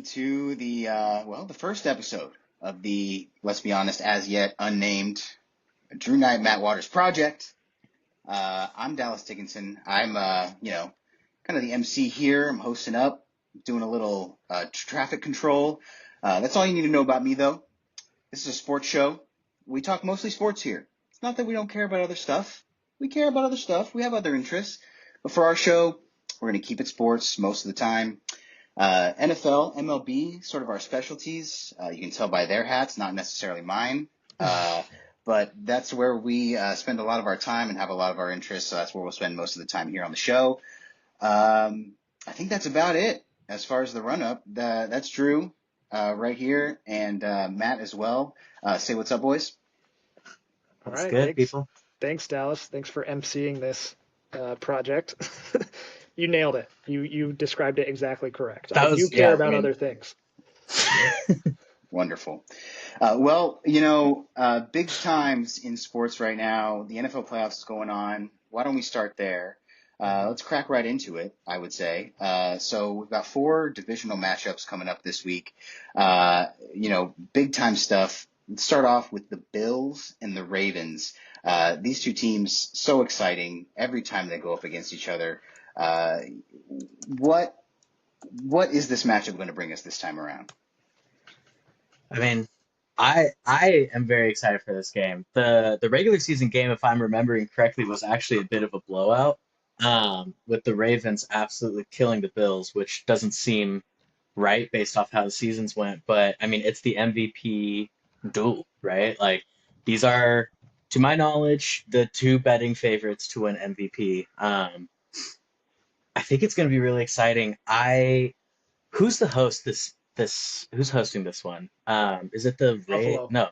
welcome to the first episode of the, let's be honest, as yet unnamed Drew Knight Matt Waters project. I'm Dallas Dickinson. I'm, kind of the MC here. I'm hosting up, doing a little traffic control. That's all you need to know about me, though. This is a sports show. We talk mostly sports here. It's not that we don't care about other stuff. We care about other stuff. We have other interests. But for our show, we're going to keep it sports most of the time. NFL, MLB, sort of our specialties. You can tell by their hats, not necessarily mine. But that's where we spend a lot of our time and have a lot of our interests. So that's where we'll spend most of the time here on the show. I think that's about it as far as the run-up. That's Drew right here, and Matt as well. Say what's up, boys. All That's right, good, thanks. people. Thanks, Dallas. Thanks for emceeing this project. You nailed it. You described it exactly correct. That I do was, care yeah, about I mean, other things. Wonderful. Big times in sports right now. The NFL playoffs is going on. Why don't we start there? Let's crack right into it, I would say. So we've got 4 divisional matchups coming up this week. Big time stuff. Let's start off with the Bills and the Ravens. These two teams, so exciting every time they go up against each other. What is this matchup going to bring us this time around? I mean, I am very excited for this game. The regular season game, if I'm remembering correctly, was actually a bit of a blowout, with the Ravens absolutely killing the Bills, which doesn't seem right based off how the seasons went. But I mean, it's the MVP duel, right? Like these are, to my knowledge, the 2 betting favorites to win MVP. I think it's going to be really exciting. Who's the host who's hosting this one? Is it the Ray? Buffalo. No,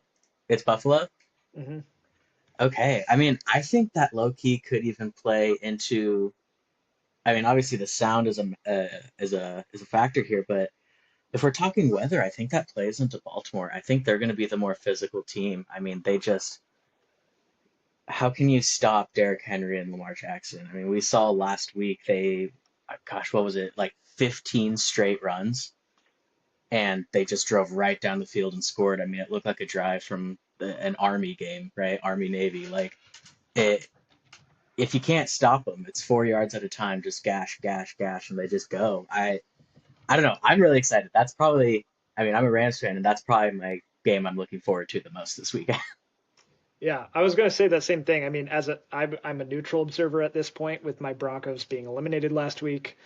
it's Buffalo. Hmm. Okay. I mean, I think that low key could even play into. I mean, obviously the sound is a factor here, but if we're talking weather, I think that plays into Baltimore. I think they're going to be the more physical team. I mean, how can you stop Derrick Henry and Lamar Jackson? I mean, we saw last week gosh, what was it, like 15 straight runs, and they just drove right down the field and scored. I mean, it looked like a drive from an Army game, right? Army Navy. Like it, if you can't stop them, it's 4 yards at a time, just gash, gash, gash, and they just go. I don't know. I'm really excited. That's probably. I mean, I'm a Rams fan, and that's probably my game I'm looking forward to the most this weekend. Yeah, I was going to say that same thing. I mean, I'm a neutral observer at this point with my Broncos being eliminated last week.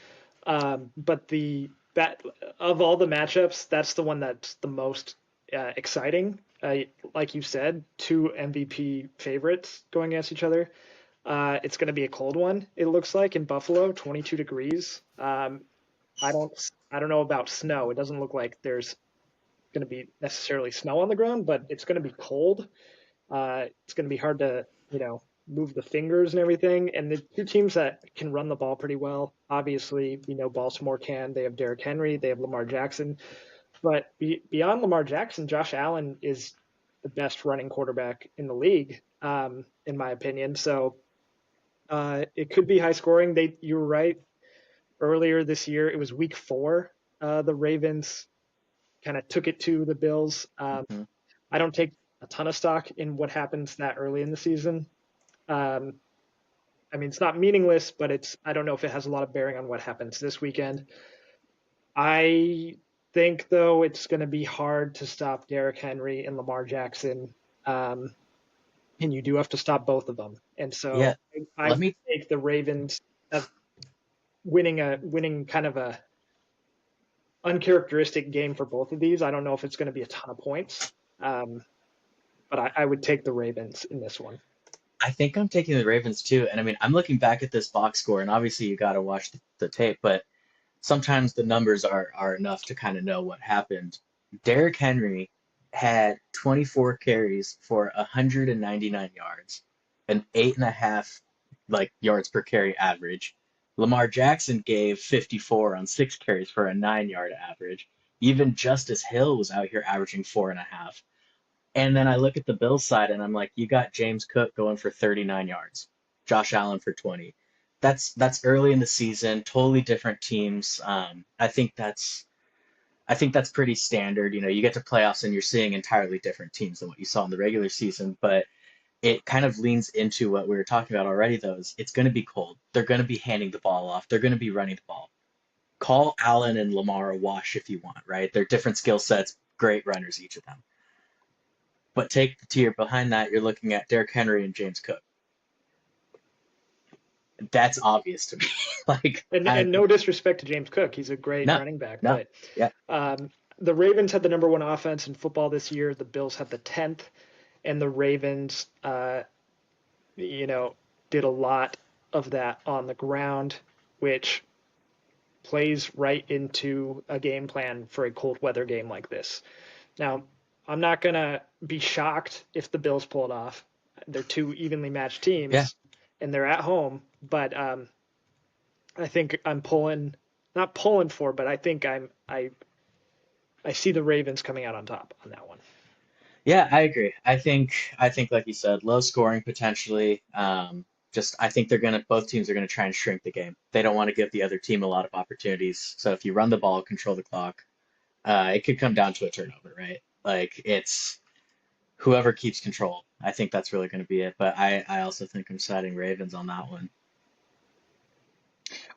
But that of all the matchups, that's the one that's the most exciting. Like you said, 2 MVP favorites going against each other. It's going to be a cold one. It looks like in Buffalo, 22 degrees. I don't know about snow. It doesn't look like there's going to be necessarily snow on the ground, but it's going to be cold. It's going to be hard to, move the fingers and everything. And the 2 teams that can run the ball pretty well, obviously, Baltimore can. They have Derrick Henry, they have Lamar Jackson. But beyond Lamar Jackson, Josh Allen is the best running quarterback in the league, in my opinion. So it could be high scoring. You were right. Earlier this year, it was week 4. The Ravens kind of took it to the Bills. Mhm. I don't take a ton of stock in what happens that early in the season. Um, I mean, it's not meaningless, but I don't know if it has a lot of bearing on what happens this weekend. I think, though, it's going to be hard to stop Derrick Henry and Lamar Jackson. Um, and you do have to stop both of them. And Yeah. so I Let would me. take the Ravens winning kind of a uncharacteristic game for both of these. I don't know if it's going to be a ton of points. But I would take the Ravens in this one. I think I'm taking the Ravens too. And I mean, I'm looking back at this box score, and obviously you got to watch the tape, but sometimes the numbers are enough to kind of know what happened. Derrick Henry had 24 carries for 199 yards, an 8.5 yards per carry average. Lamar Jackson gave 54 on 6 carries for a 9-yard average. Even Justice Hill was out here averaging 4.5. And then I look at the Bills side and I'm like, you got James Cook going for 39 yards, Josh Allen for 20. That's early in the season, totally different teams. I think I think that's pretty standard. You get to playoffs and you're seeing entirely different teams than what you saw in the regular season, but it kind of leans into what we were talking about already, though, is it's going to be cold. They're going to be handing the ball off. They're going to be running the ball. Call Allen and Lamar a wash if you want, right? They're different skill sets, great runners, each of them. But take the tier behind that, you're looking at Derrick Henry and James Cook. That's obvious to me. And no disrespect to James Cook, he's a great No, running back, no, but yeah, the Ravens had the number one offense in football this year. The Bills had the 10th, and the Ravens, did a lot of that on the ground, which plays right into a game plan for a cold weather game like this. Now, I'm not going to be shocked if the Bills pull it off. They're two evenly matched yeah. teams, and they're at home, but I think I'm not pulling for, but I think I see the Ravens coming out on top on that one. Yeah, I agree. I think like you said, low scoring potentially. Just I think both teams are gonna try and shrink the game. They don't want to give the other team a lot of opportunities. So if you run the ball, control the clock, it could come down to a turnover, right? Like it's whoever keeps control. I think that's really going to be it. But I also think I'm siding Ravens on that one.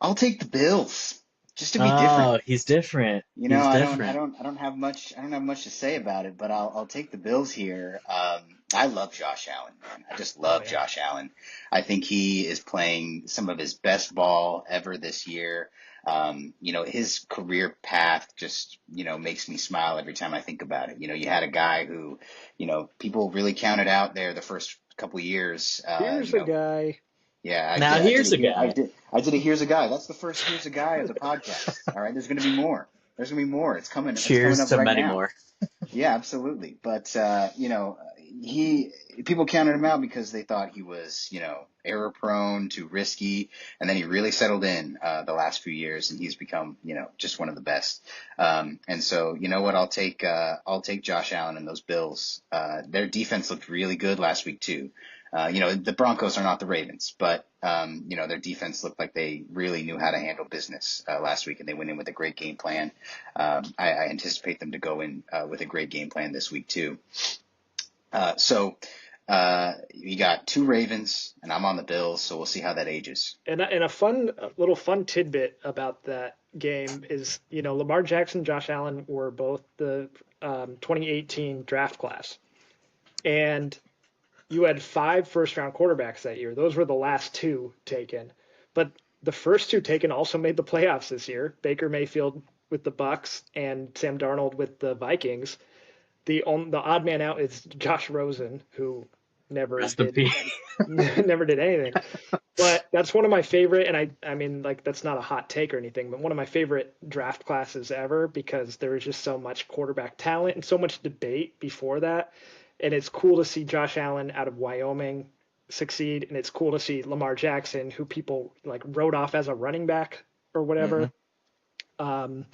I'll take the Bills just to be different. Oh, he's different. You know, He's I don't, I different. don't, I don't have much, I don't have much to say about it, but I'll take the Bills here. I love Josh Allen, man. I just Oh love yeah. Josh Allen. I think he is playing some of his best ball ever this year. His career path just, makes me smile every time I think about it. You had a guy who, people really counted out there the first couple years. Here's a guy. Yeah, I Now did. I did here's a a here. I guy. did. I did a here's a guy. That's the first here's a guy of the podcast. All right, there's going to be more. There's going to be more. It's coming. It's coming Cheers up to right many now. more. Yeah, absolutely. But he people counted him out because they thought he was error prone, too risky, and then he really settled in the last few years, and he's become just one of the best. And so you know what? I'll take Josh Allen and those Bills. Their defense looked really good last week too. The Broncos are not the Ravens, but their defense looked like they really knew how to handle business last week, and they went in with a great game plan. I anticipate them to go in with a great game plan this week too. So you got two Ravens, and I'm on the Bills, so we'll see how that ages. And a little fun tidbit about that game is, Lamar Jackson, Josh Allen were both the 2018 draft class, and you had 5 first-round quarterbacks that year. Those were the last 2 taken, but the first 2 taken also made the playoffs this year. Baker Mayfield with the Bucks and Sam Darnold with the Vikings. The odd man out is Josh Rosen, who never Rest in did peace. never did anything. But that's one of my favorite, and I mean, like, that's not a hot take or anything, but one of my favorite draft classes ever because there was just so much quarterback talent and so much debate before that. And it's cool to see Josh Allen out of Wyoming succeed, and it's cool to see Lamar Jackson, who people like wrote off as a running back or hmm whatever. Um,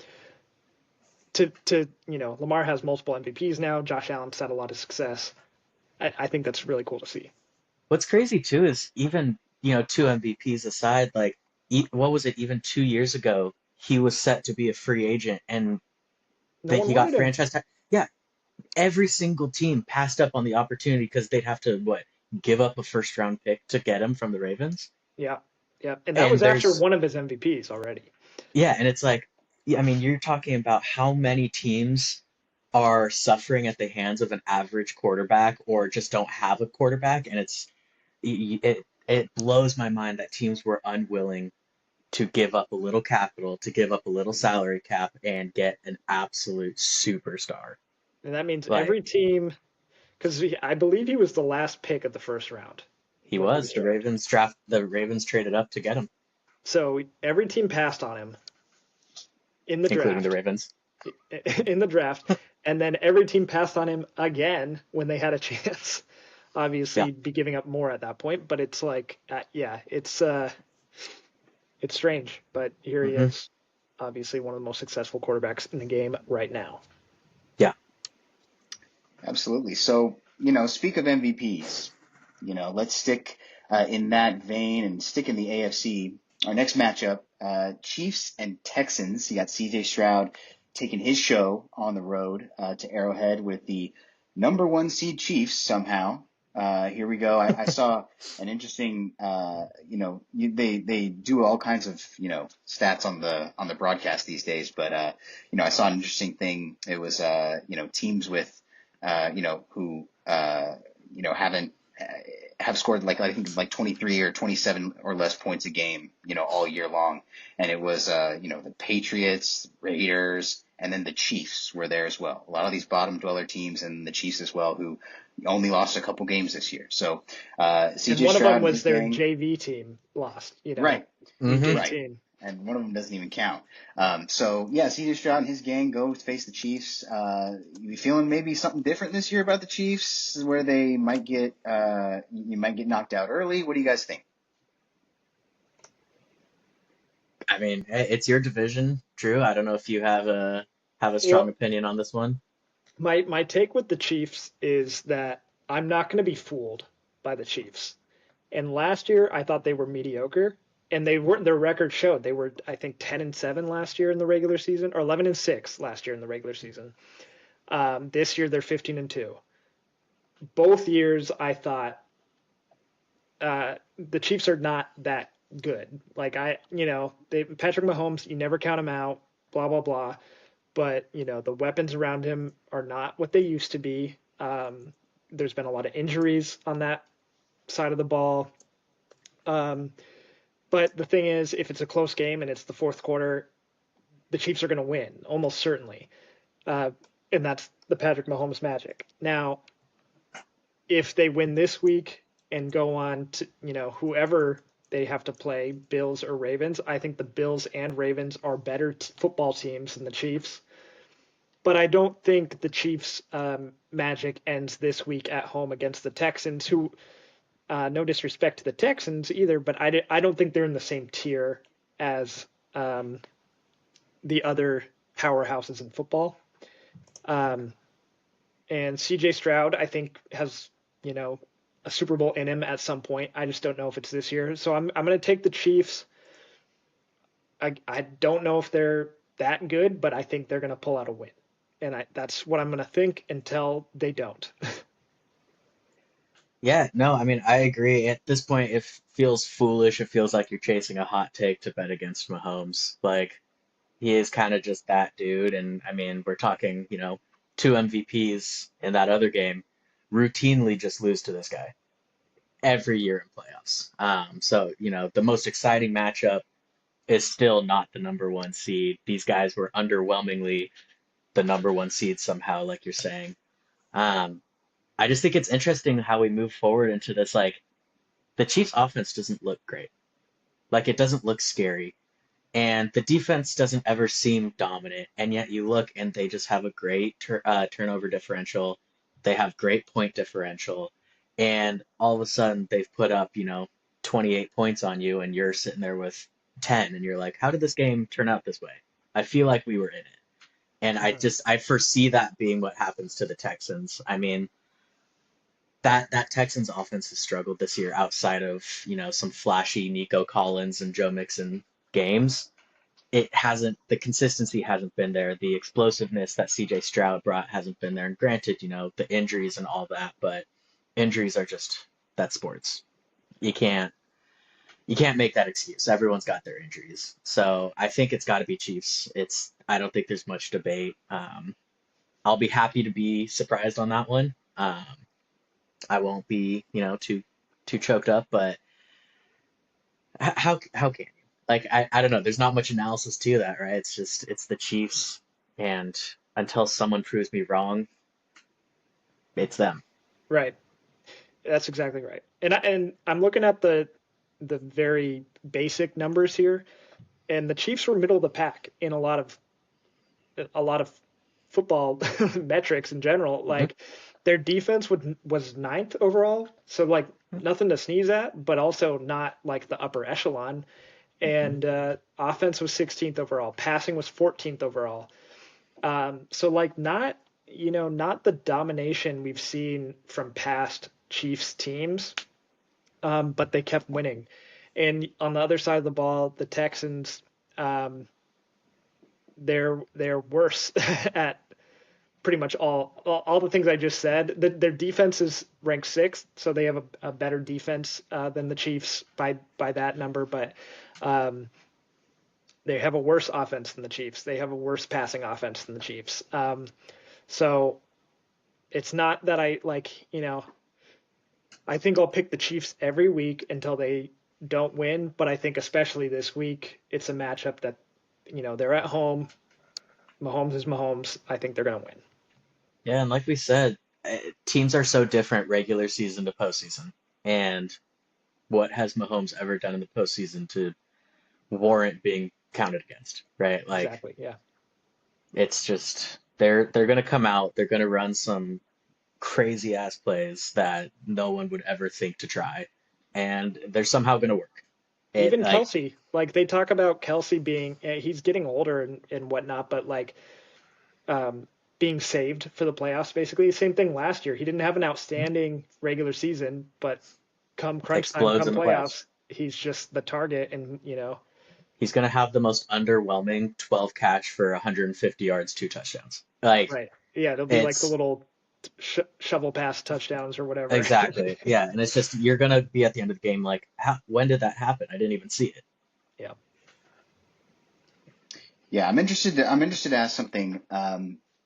Lamar has multiple MVPs now. Josh Allen's had a lot of success. I think that's really cool to see. What's crazy too is even, two MVPs aside, like, what was it, even 2 years ago, he was set to be a free agent and No that one he got wanted him. franchise tag. Yeah, every single team passed up on the opportunity because they'd have to, what, give up a first round pick to get him from the Ravens. Yeah, yeah, and that And was after there's, one of his MVPs already. yeah, and it's like, yeah, I mean, you're talking about how many teams are suffering at the hands of an average quarterback or just don't have a quarterback, and it blows my mind that teams were unwilling to give up a little capital, to give up a little salary cap, and get an absolute superstar. And that means Like every team, because I believe he was the last pick of the first round he when he was, was drafted. the Ravens traded up to get him, So every team passed on him in the including the draft, Ravens. in the draft, and then every team passed on him again when they had a chance. Yeah. Obviously, be giving up more at that point, but it's like, it's strange. But here he hmm is, obviously one of the most successful quarterbacks in the game right now. Yeah. Absolutely. So speak of MVPs. Let's stick in that vein and stick in the AFC. Our next matchup, Chiefs and Texans. You got C.J. Stroud taking his show on the road to Arrowhead with the number one seed Chiefs somehow. Here we go. I saw an interesting, they do all kinds of, stats on the broadcast these days, but, I saw an interesting thing. It was, teams with, who, haven't, have scored I think 23 or 27 or less points a game, all year long. And it was, the Patriots, Raiders, and then the Chiefs were there as well. A lot of these bottom dweller teams and the Chiefs as well, who only lost a couple games this year. So, And CJ one of Stroud them and was his their gang, JV team lost, right, week Hmm. right. 18. And one of them doesn't even count. So yeah, CJ Stroud and his gang go face the Chiefs. You feeling maybe something different this year about the Chiefs, where they might get, you might get knocked out early? What do you guys think? I mean, it's your division, Drew. I don't know if you have a strong Well, opinion on this one. my take with the Chiefs is that I'm not going to be fooled by the Chiefs. And last year, I thought they were mediocre, and they weren't. Their record showed they were, I think, 10-7 last year in the regular season, or 11-6 last year in the regular season. This year, they're 15-2. Both years, I thought the Chiefs are not that good. Patrick Mahomes, you never count him out. Blah blah blah. But the weapons around him are not what they used to be. There's been a lot of injuries on that side of the ball. Um, But the thing is, if it's a close game and it's the fourth quarter, the Chiefs are going to win almost certainly, uh, and that's the Patrick Mahomes magic. Now, if they win this week and go on to whoever they have to play, Bills or Ravens, I think the Bills and Ravens are better football teams than the Chiefs. But I don't think the Chiefs' magic ends this week at home against the Texans, who no disrespect to the Texans either, but I don't think they're in the same tier as the other powerhouses in football. Um, and CJ Stroud, I think, has, a Super Bowl in him at some point. I just don't know if it's this year. So I'm going to take the Chiefs. I don't know if they're that good, but I think they're going to pull out a win. And that's what I'm going to think until they don't. Yeah, no, I mean, I agree. At this point, it feels foolish. It feels like you're chasing a hot take to bet against Mahomes. Like, he is kind of just that dude. And I mean, we're talking, two MVPs in that other game routinely just lose to this guy every year in playoffs. So, the most exciting matchup is still not the number one seed. These guys were underwhelmingly the number one seed somehow, like you're saying. Um, I just think it's interesting how we move forward into this. Like, the Chiefs' offense doesn't look great. Like, it doesn't look scary. And the defense doesn't ever seem dominant. And yet you look and they just have a great turnover differential. They have great point differential. And all of a sudden they've put up, 28 points on you and you're sitting there with 10. And you're like, how did this game turn out this way? I feel like we were in it. And I foresee that being what happens to the Texans. I mean, that Texans offense has struggled this year outside of, some flashy Nico Collins and Joe Mixon games. It hasn't, the consistency hasn't been there. The explosiveness that CJ Stroud brought hasn't been there. And granted, the injuries and all that, but injuries are just, that's sports. You can't you can't make that excuse. Everyone's got their injuries. So I think it's got to be Chiefs. I don't think there's much debate. I'll be happy to be surprised on that one. I won't be, too choked up, but how can you? Like, I don't know. There's not much analysis to that, right? It's the Chiefs, and until someone proves me wrong, it's them. Right. That's exactly right. And I'm looking at the very basic numbers here, and the Chiefs were middle of the pack in a lot of football metrics in general. Hmm. Like their defense was ninth overall, so like nothing to sneeze at, but also not like the upper echelon. Hmm. And offense was 16th overall, passing was 14th overall. So like not the domination we've seen from past Chiefs teams, but they kept winning. And on the other side of the ball, the Texans, um, they're worse at pretty much all the things I just said. Their defense is ranked sixth, so they have a better defense than the Chiefs by that number. But um, they have a worse offense than the Chiefs. They have a worse passing offense than the Chiefs. So it's not that I like, I think I'll pick the Chiefs every week until they don't win. But I think especially this week, it's a matchup that, they're at home. Mahomes is Mahomes. I think they're going to win. Yeah, and like we said, teams are so different regular season to postseason. And what has Mahomes ever done in the postseason to warrant being counted against, right? Like Exactly. Yeah. it's just they're gonna come out, they're gonna run some crazy ass plays that no one would ever think to try, and they're somehow gonna work. It Even like Kelsey, like they talk about Kelsey being, he's getting older and whatnot, but like um, being saved for the playoffs, basically. Same thing last year. He didn't have an outstanding regular season, but come crunch time, explodes come in the playoffs. playoffs, he's just the target. And, He's gonna have the most underwhelming 12 catch for 150 yards, 2 touchdowns. Like right. Yeah, it'll be like the it's little shovel pass touchdowns or whatever. exactly, yeah, and it's just you're gonna be at the end of the game like, when did that happen? I didn't even see it. Yeah. Yeah, I'm interested to ask something.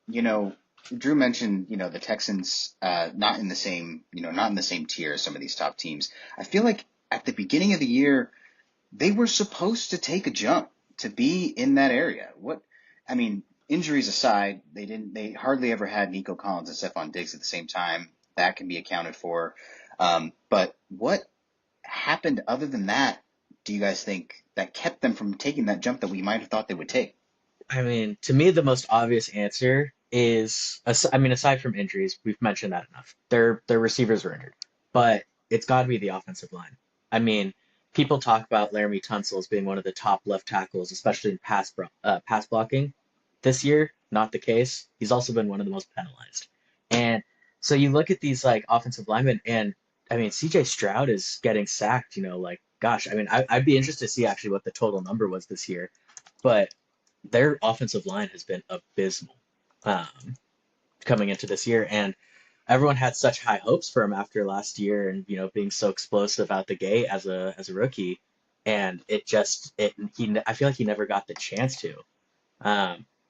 You know, Drew mentioned, the Texans not in the same, not in the same tier as some of these top teams. I feel like at the beginning of the year, they were supposed to take a jump to be in that area. I mean, injuries aside, they hardly ever had Nico Collins and Stephon Diggs at the same time. That can be accounted for. But what happened other than that, do you guys think that kept them from taking that jump that we might have thought they would take? I mean, to me, the most obvious answer is, I mean, aside from injuries, we've mentioned that enough. Their receivers were injured, but it's got to be the offensive line. I mean, people talk about Laramie Tunsil as being one of the top left tackles, especially in pass blocking. This year, not the case. He's also been one of the most penalized. And so you look at these like offensive linemen, and I mean, CJ Stroud is getting sacked. Like gosh, I mean, I'd be interested to see actually what the total number was this year, but their offensive line has been abysmal um, coming into this year, and everyone had such high hopes for him after last year, and being so explosive out the gate as a rookie, and I feel like he never got the chance to.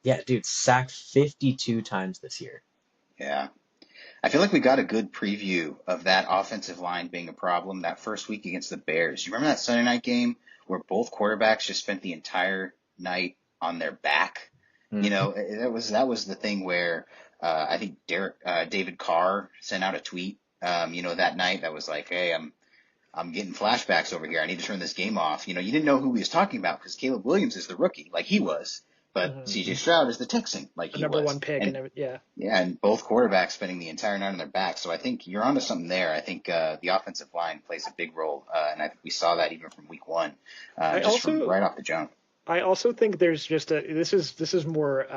Yeah, dude, sacked 52 times this year. Yeah. I feel like we got a good preview of that offensive line being a problem that first week against the Bears. You remember that Sunday night game where both quarterbacks just spent the entire night on their back? Hmm. That was the thing where I think David Carr sent out a tweet, that night that was like, "Hey, I'm getting flashbacks over here. I need to turn this game off." You didn't know who he was talking about because Caleb Williams is the rookie, like he was, but Hmm. CJ Stroud is the Texan, like The he number was, one pick. and And yeah. yeah, and both quarterbacks spending the entire night on their back. So I think you're onto something there. I think the offensive line plays a big role, and I think we saw that even from week one, I just from also, right off the jump. I also think there's just this is more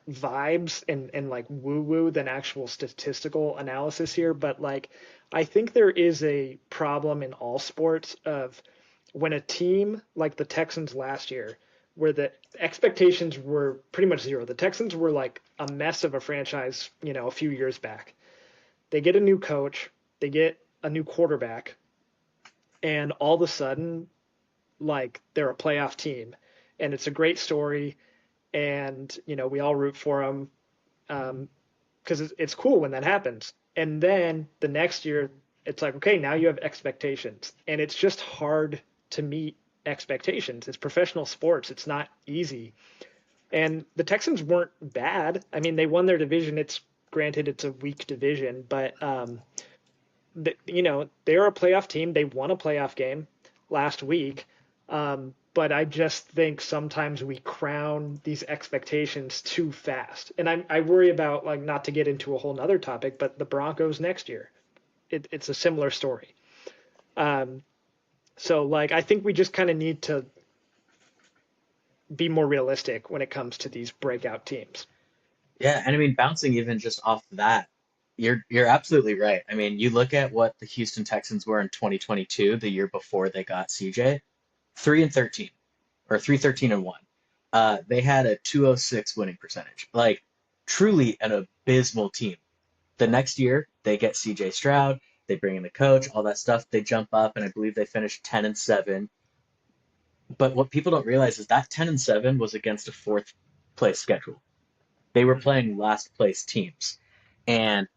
vibes and like woo woo than actual statistical analysis here, but like I think there is a problem in all sports of when a team like the Texans last year, where the expectations were pretty much zero. The Texans were like a mess of a franchise, a few years back. They get a new coach, they get a new quarterback, and all of a sudden, like they're a playoff team, and it's a great story, and we all root for them because it's cool when that happens. And then the next year, it's like, okay, now you have expectations, and it's just hard to meet expectations. It's professional sports. It's not easy. And the Texans weren't bad. I mean, they won their division. It's granted it's a weak division, but they're a playoff team. They won a playoff game last week. But I just think sometimes we crown these expectations too fast. And I worry about, like, not to get into a whole nother topic, but the Broncos next year. It's a similar story. Um, so, like, I think we just kind of need to be more realistic when it comes to these breakout teams. Yeah, and I mean, bouncing even just off that, you're absolutely right. I mean, you look at what the Houston Texans were in 2022, the year before they got CJ, 3-13 or 3-13-1. They had a 206 winning percentage. Like, truly an abysmal team. The next year, they get CJ Stroud, they bring in the coach, all that stuff. They jump up, and I believe they finished 10-7. But what people don't realize is that 10-7 was against a fourth place schedule. They were Mhm. playing last place teams. And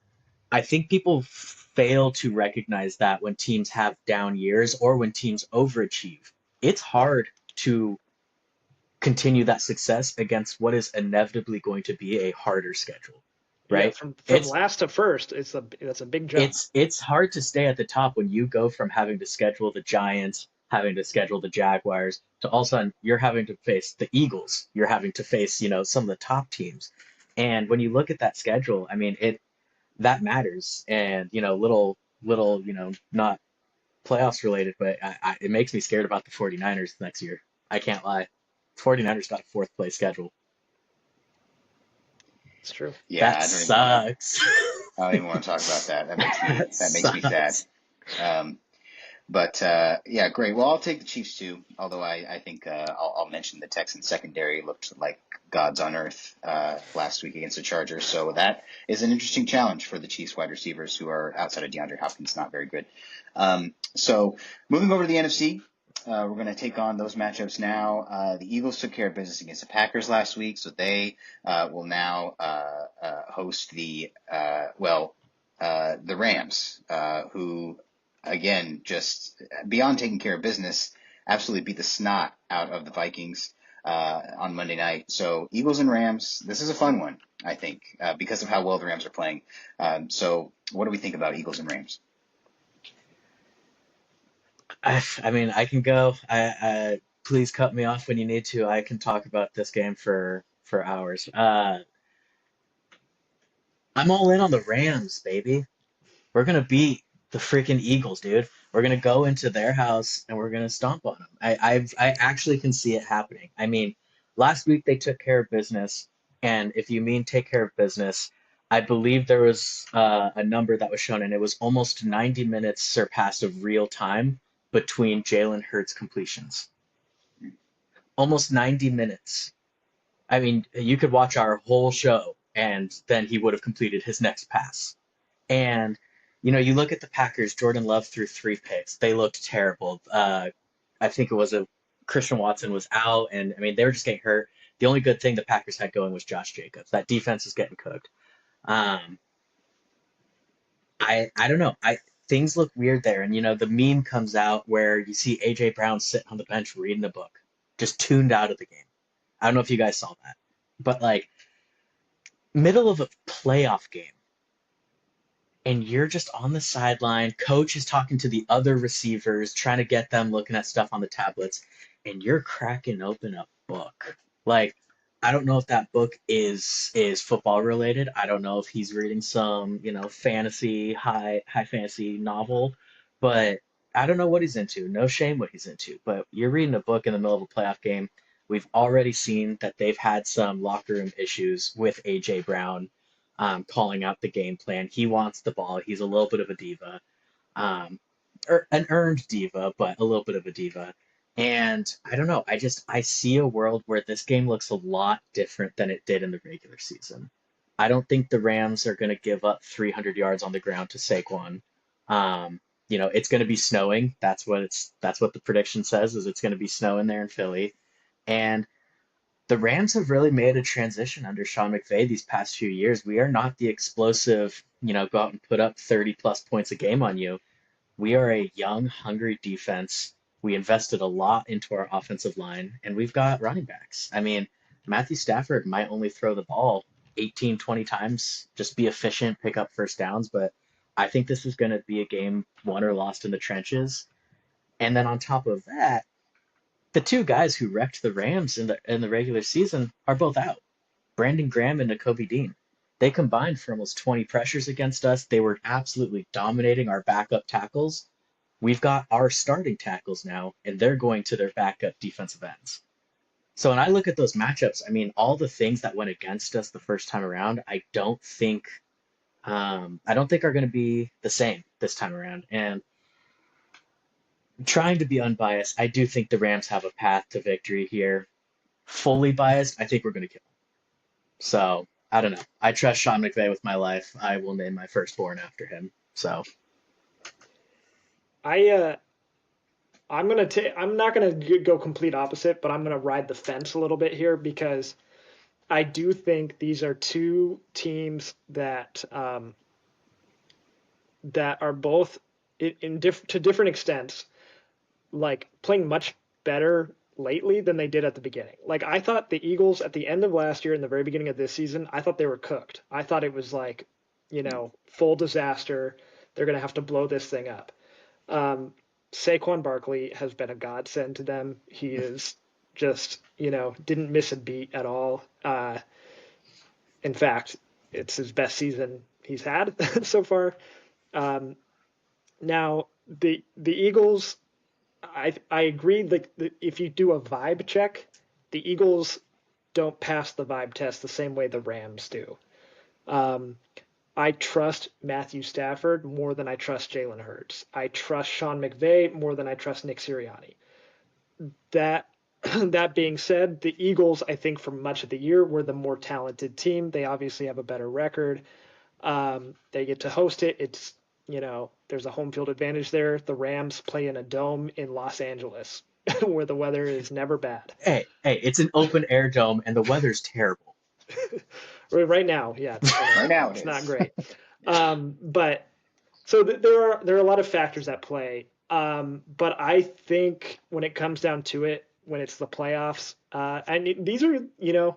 I think people fail to recognize that when teams have down years or when teams overachieve. It's hard to continue that success against what is inevitably going to be a harder schedule, Yeah, right? from It's last to first, that's a big jump. it's hard to stay at the top when you go from having to schedule the Giants, having to schedule the Jaguars, to all of a sudden you're having to face the Eagles. You're having to face, some of the top teams. And when you look at that schedule, I mean, it that matters. And, little, not playoffs related, but it makes me scared about the 49ers next year. I can't lie. 49ers got a fourth place schedule. It's true. Yeah, That I don't even want to. sucks. I don't even want to talk about that. That makes me That that makes me sad. sucks. Um, But yeah, great. Well, I'll take the Chiefs too. Although I think I'll mention the Texans secondary looked like gods on earth last week against the Chargers. So that is an interesting challenge for the Chiefs wide receivers who are outside of DeAndre Hopkins, not very good. So moving over to the NFC, we're going to take on those matchups now. The Eagles took care of business against the Packers last week, so they will now host the Rams, who again, just beyond taking care of business, absolutely beat the snot out of the Vikings on Monday night. So Eagles and Rams, this is a fun one, I think, because of how well the Rams are playing. So what do we think about Eagles and Rams? I mean, I can go. Please cut me off when you need to. I can talk about this game for hours. I'm all in on the Rams, baby. We're gonna beat the freaking Eagles, dude. We're gonna go into their house and we're gonna stomp on them. I actually can see it happening. I mean, last week they took care of business, and if you mean take care of business, I believe there was a number that was shown, and it was almost 90 minutes surpassed of real time between Jalen Hurts completions. Almost 90 minutes. I mean, you could watch our whole show, and then he would have completed his next pass. And you look at the Packers. Jordan Love threw 3 picks. They looked terrible. I think it was a Christian Watson was out, and I mean they were just getting hurt. The only good thing the Packers had going was Josh Jacobs. That defense is getting cooked. Um, I don't know. I Things look weird there, and the meme comes out where you see AJ Brown sitting on the bench reading a book, just tuned out of the game. I don't know if you guys saw that, but like middle of a playoff game and you're just on the sideline. Coach is talking to the other receivers, trying to get them looking at stuff on the tablets, and you're cracking open a book. Like, I don't know if that book is football related. I don't know if he's reading some, fantasy high fantasy novel, but I don't know what he's into. No shame what he's into. But you're reading a book in the middle of a playoff game. We've already seen that they've had some locker room issues with AJ Brown calling out the game plan. He wants the ball. He's a little bit of a diva, an earned diva, but a little bit of a diva. And I don't know. I see a world where this game looks a lot different than it did in the regular season. I don't think the Rams are going to give up 300 yards on the ground to Saquon. It's going to be snowing. That's what the prediction says is it's going to be snowing there in Philly. And the Rams have really made a transition under Sean McVay these past few years. We are not the explosive, go out and put up 30 plus points a game on you. We are a young, hungry defense. We invested a lot into our offensive line, and we've got running backs. I mean, Matthew Stafford might only throw the ball 18, 20 times, just be efficient, pick up first downs, but I think this is going to be a game won or lost in the trenches. And then on top of that, the two guys who wrecked the Rams in the regular season are both out. Brandon Graham and Nakobe Dean. They combined for almost 20 pressures against us. They were absolutely dominating our backup tackles. We've got our starting tackles now, and they're going to their backup defensive ends. So when I look at those matchups, I mean, all the things that went against us the first time around, I don't think are going to be the same this time around. And trying to be unbiased, I do think the Rams have a path to victory here. fully biased, I think we're going to kill him. So I don't know. I trust Sean McVay with my life. I will name my firstborn after him. So I I'm gonna take. I'm not gonna go complete opposite, but I'm gonna ride the fence a little bit here because I do think these are two teams that are both to different extents, like playing much better lately than they did at the beginning. Like I thought the Eagles at the end of last year and the very beginning of this season, I thought they were cooked. I thought it was like, full disaster. They're gonna have to blow this thing up. Um, Saquon Barkley has been a godsend to them. He is just, didn't miss a beat at all. In fact, it's his best season he's had so far. Um, Now the Eagles, I agree. Like if you do a vibe check, the Eagles don't pass the vibe test the same way the Rams do. Um, I trust Matthew Stafford more than I trust Jalen Hurts. I trust Sean McVay more than I trust Nick Sirianni. That that being said, the Eagles, I think, for much of the year, were the more talented team. They obviously have a better record. They get to host it. It's, there's a home field advantage there. The Rams play in a dome in Los Angeles where the weather is never bad. hey, it's an open air dome and the weather's terrible. Right now, yeah, Right now it it's not is. great. But so there are a lot of factors at play. But I think when it comes down to it, when it's the playoffs, and these are, the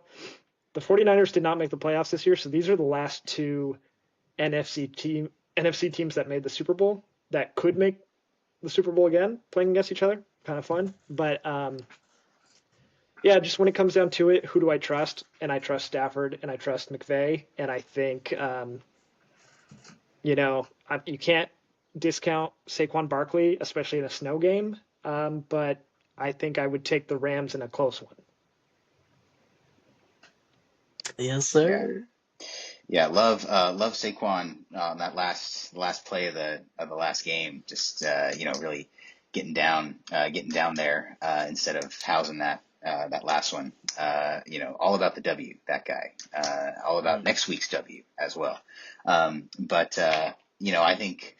49ers did not make the playoffs this year, so these are the last two NFC team NFC teams that made the Super Bowl that could make the Super Bowl again, playing against each other. Kind of fun. But yeah, just when it comes down to it, who do I trust? And I trust Stafford and I trust McVay. And I think, you can't discount Saquon Barkley, especially in a snow game. But I think I would take the Rams in a close one. Yes, Yeah. sir. Yeah, love Saquon on that last play of the last game. Just really getting down there instead of housing that last one. All about the W. That guy. All about next week's W as well. But I think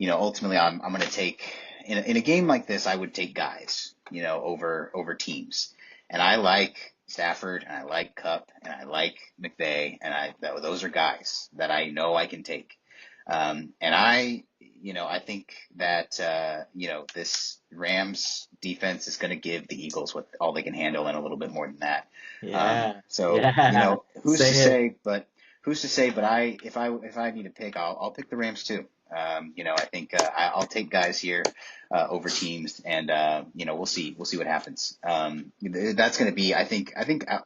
ultimately I'm going to take in a game like this. I would take guys over teams, and I like Stafford, and I like Cup, and I like McVay, and those are guys that I know I can take. And I think that this Rams defense is going to give the Eagles all they can handle and a little bit more than that. Yeah. So Yeah. who's to Say it. say? But who's to say? But if I need to pick, I'll pick the Rams too. I think I'll take guys here over teams, and we'll see what happens. That's going to be, I think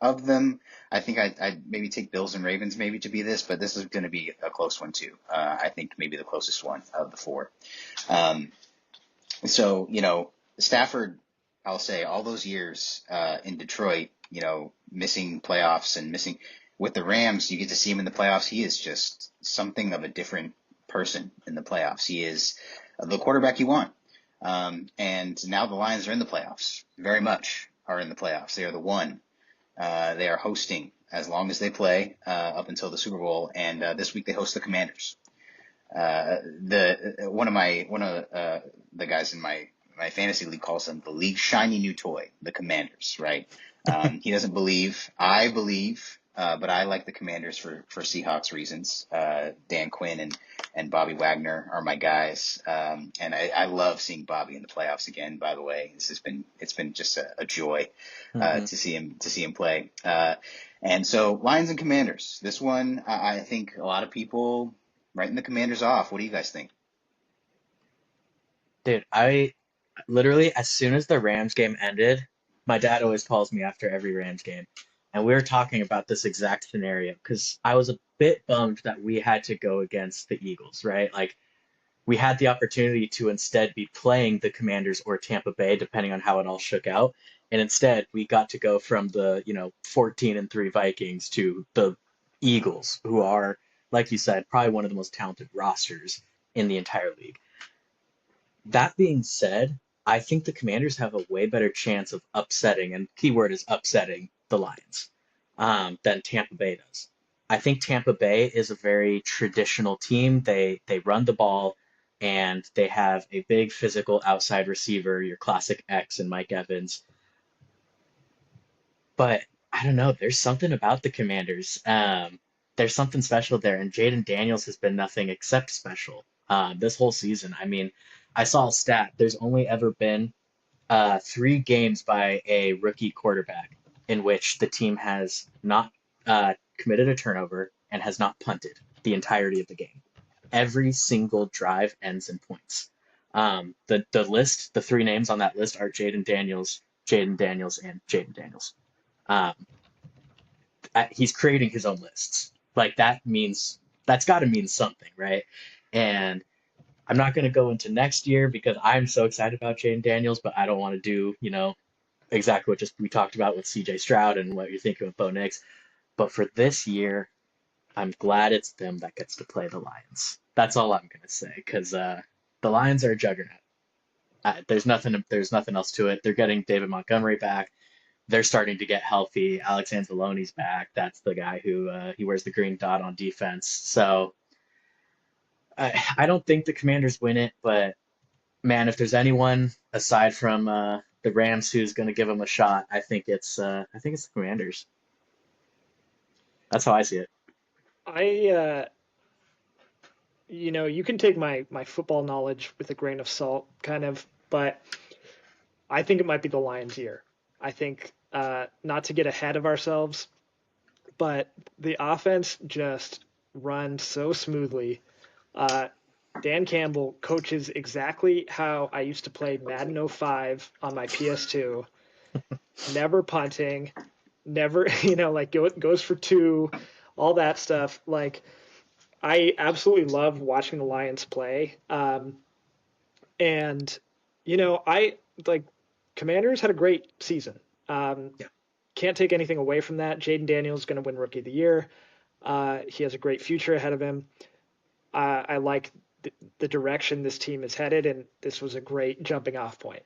of them, I think I'd maybe take Bills and Ravens maybe to be this, but this is going to be a close one too. I think maybe the closest one of the four. Um, so Stafford, I'll say all those years in Detroit, missing playoffs and missing with the Rams, you get to see him in the playoffs. He is just something of a different person in the playoffs. He is the quarterback you want. And now the Lions are in the playoffs, very much are in the playoffs. They are the one. They are hosting as long as they play up until the Super Bowl. And this week they host the Commanders. One of the guys in my fantasy league calls them the league's shiny new toy, the Commanders, right? He doesn't believe. I believe, but I like the Commanders for Seahawks reasons. Dan Quinn and Bobby Wagner are my guys, and I love seeing Bobby in the playoffs again. By the way, it's been just a joy Mhm. to see him play. And so Lions and Commanders. This one, I think a lot of people writing the Commanders off. What do you guys think? Dude, I literally, as soon as the Rams game ended, my dad always calls me after every Rams game. And we were talking about this exact scenario because I was a bit bummed that we had to go against the Eagles, right? Like, we had the opportunity to instead be playing the Commanders or Tampa Bay, depending on how it all shook out. And instead, we got to go from the, 14-3 Vikings to the Eagles, who are, like you said, probably one of the most talented rosters in the entire league. That being said, I think the Commanders have a way better chance of upsetting, and keyword is upsetting the Lions, than Tampa Bay does. I think Tampa Bay is a very traditional team. They run the ball, and they have a big physical outside receiver, your classic X and Mike Evans. But I don't know. There's something about the Commanders. There's something special there, and Jaden Daniels has been nothing except special this whole season. I mean, I saw a stat. There's only ever been 3 games by a rookie quarterback in which the team has not committed a turnover and has not punted the entirety of the game. Every single drive ends in points. The 3 names on that list are Jaden Daniels, and Jaden Daniels. Um, he's creating his own lists. Like that's got to mean something, right? And I'm not going to go into next year because I'm so excited about Jaden Daniels, but I don't want to do, exactly what just we talked about with CJ Stroud and what you're thinking with Bo Nix. But for this year, I'm glad it's them that gets to play the Lions. That's all I'm going to say because the Lions are a juggernaut. There's nothing else to it. They're getting David Montgomery back. They're starting to get healthy. Alex Anzalone's back. That's the guy who he wears the green dot on defense. So I don't think the Commanders win it, but man, if there's anyone aside from the Rams who's going to give them a shot, I think it's the Commanders. That's how I see it. I you can take my football knowledge with a grain of salt, kind of, but I think it might be the Lions' year. I think not to get ahead of ourselves, but the offense just runs so smoothly. Uh, Dan Campbell coaches exactly how I used to play Madden 05 on my PS2. Never punting, never, like goes for two, all that stuff. Like I absolutely love watching the Lions play. And I like Commanders had a great season. Um, Yeah. can't take anything away from that. Jaden Daniels is going to win Rookie of the Year. He has a great future ahead of him. I like the direction this team is headed, and this was a great jumping off point.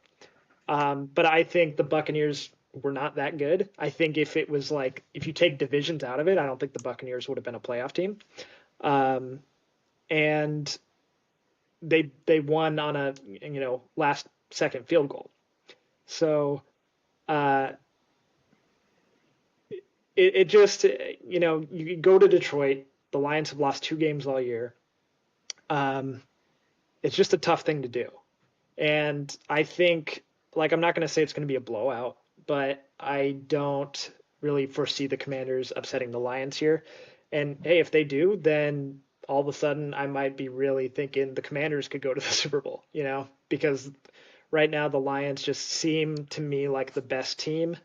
But I think the Buccaneers were not that good. I think if it was like if you take divisions out of it, I don't think the Buccaneers would have been a playoff team. Um, and they won on a last second field goal. So uh, it just you go to Detroit. The Lions have lost 2 games all year. Um, it's just a tough thing to do. And I think, like, I'm not going to say it's going to be a blowout, but I don't really foresee the Commanders upsetting the Lions here. And hey, if they do, then all of a sudden I might be really thinking the Commanders could go to the Super Bowl, because right now the Lions just seem to me like the best team.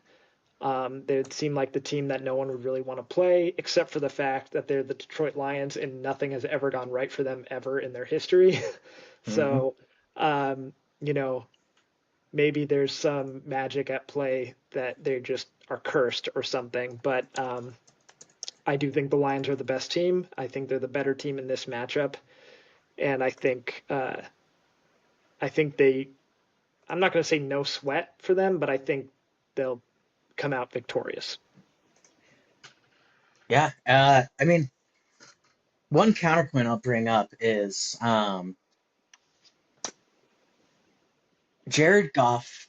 They would seem like the team that no one would really want to play, except for the fact that they're the Detroit Lions and nothing has ever gone right for them ever in their history. Hmm. So, um, you know, maybe there's some magic at play that they just are cursed or something. But I do think the Lions are the best team. I think they're the better team in this matchup, and I think they. I'm not going to say no sweat for them, but I think they'll come out victorious. Yeah. I mean, one counterpoint I'll bring up is Jared Goff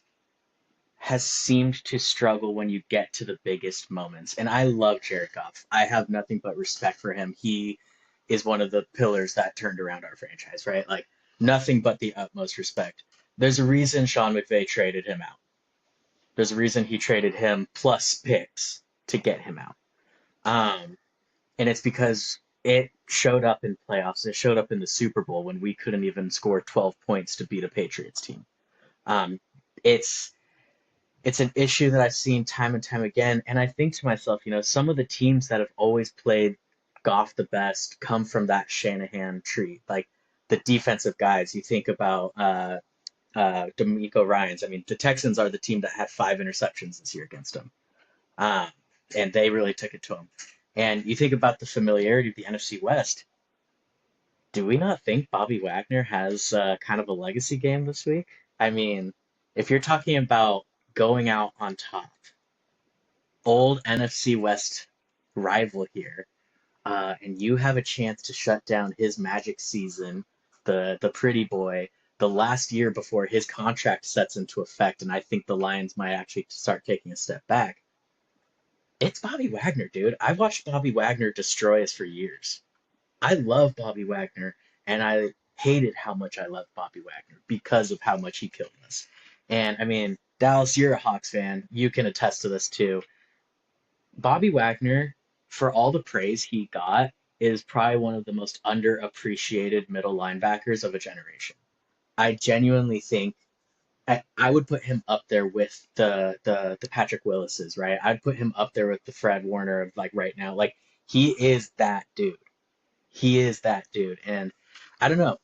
has seemed to struggle when you get to the biggest moments. And I love Jared Goff. I have nothing but respect for him. He is one of the pillars that turned around our franchise, right? Like nothing but the utmost respect. There's a reason Sean McVay traded him out. There's a reason he traded him plus picks to get him out. Um, and it's because it showed up in playoffs. It showed up in the Super Bowl when we couldn't even score 12 points to beat a Patriots team. Um, it's it's an issue that I've seen time and time again. And I think to myself, some of the teams that have always played Goff the best come from that Shanahan tree. Like the defensive guys, you think about D'Amico Ryans. I mean, the Texans are the team that had 5 interceptions this year against them. Um, and they really took it to him. And you think about the familiarity of the NFC West. Do we not think Bobby Wagner has kind of a legacy game this week? I mean, If you're talking about going out on top, old NFC West rival here, and you have a chance to shut down his magic season, the pretty boy, the last year before his contract sets into effect, and I think the Lions might actually start taking a step back. It's Bobby Wagner, dude. I've watched Bobby Wagner destroy us for years. I love Bobby Wagner, and I hated how much I loved Bobby Wagner because of how much he killed us. And I mean, Dallas, you're a Hawks fan. You can attest to this too. Bobby Wagner, for all the praise he got, is probably one of the most underappreciated middle linebackers of a generation. I genuinely think I would put him up there with the Patrick Willises, right? I'd put him up there with the Fred Warner of like right now. Like he is that dude. He is that dude. And I don't know.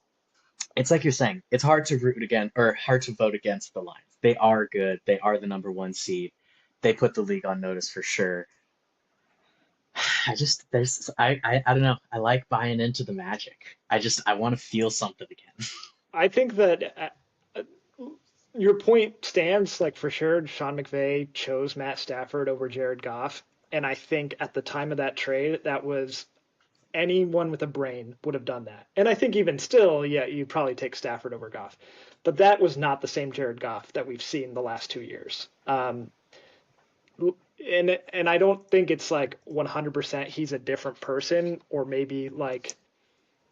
It's like you're saying, it's hard to root against or hard to vote against the Lions. They are good. They are the number one seed. They put the league on notice for sure. I don't know. I like buying into the magic. I want to feel something again. I think that your point stands, like for sure. Sean McVay chose Matt Stafford over Jared Goff, and I think at the time of that trade, that was anyone with a brain would have done that. And I think even still, yeah, you'd probably take Stafford over Goff, but that was not the same Jared Goff that we've seen the last 2 years. And I don't think it's like 100% he's a different person, or maybe like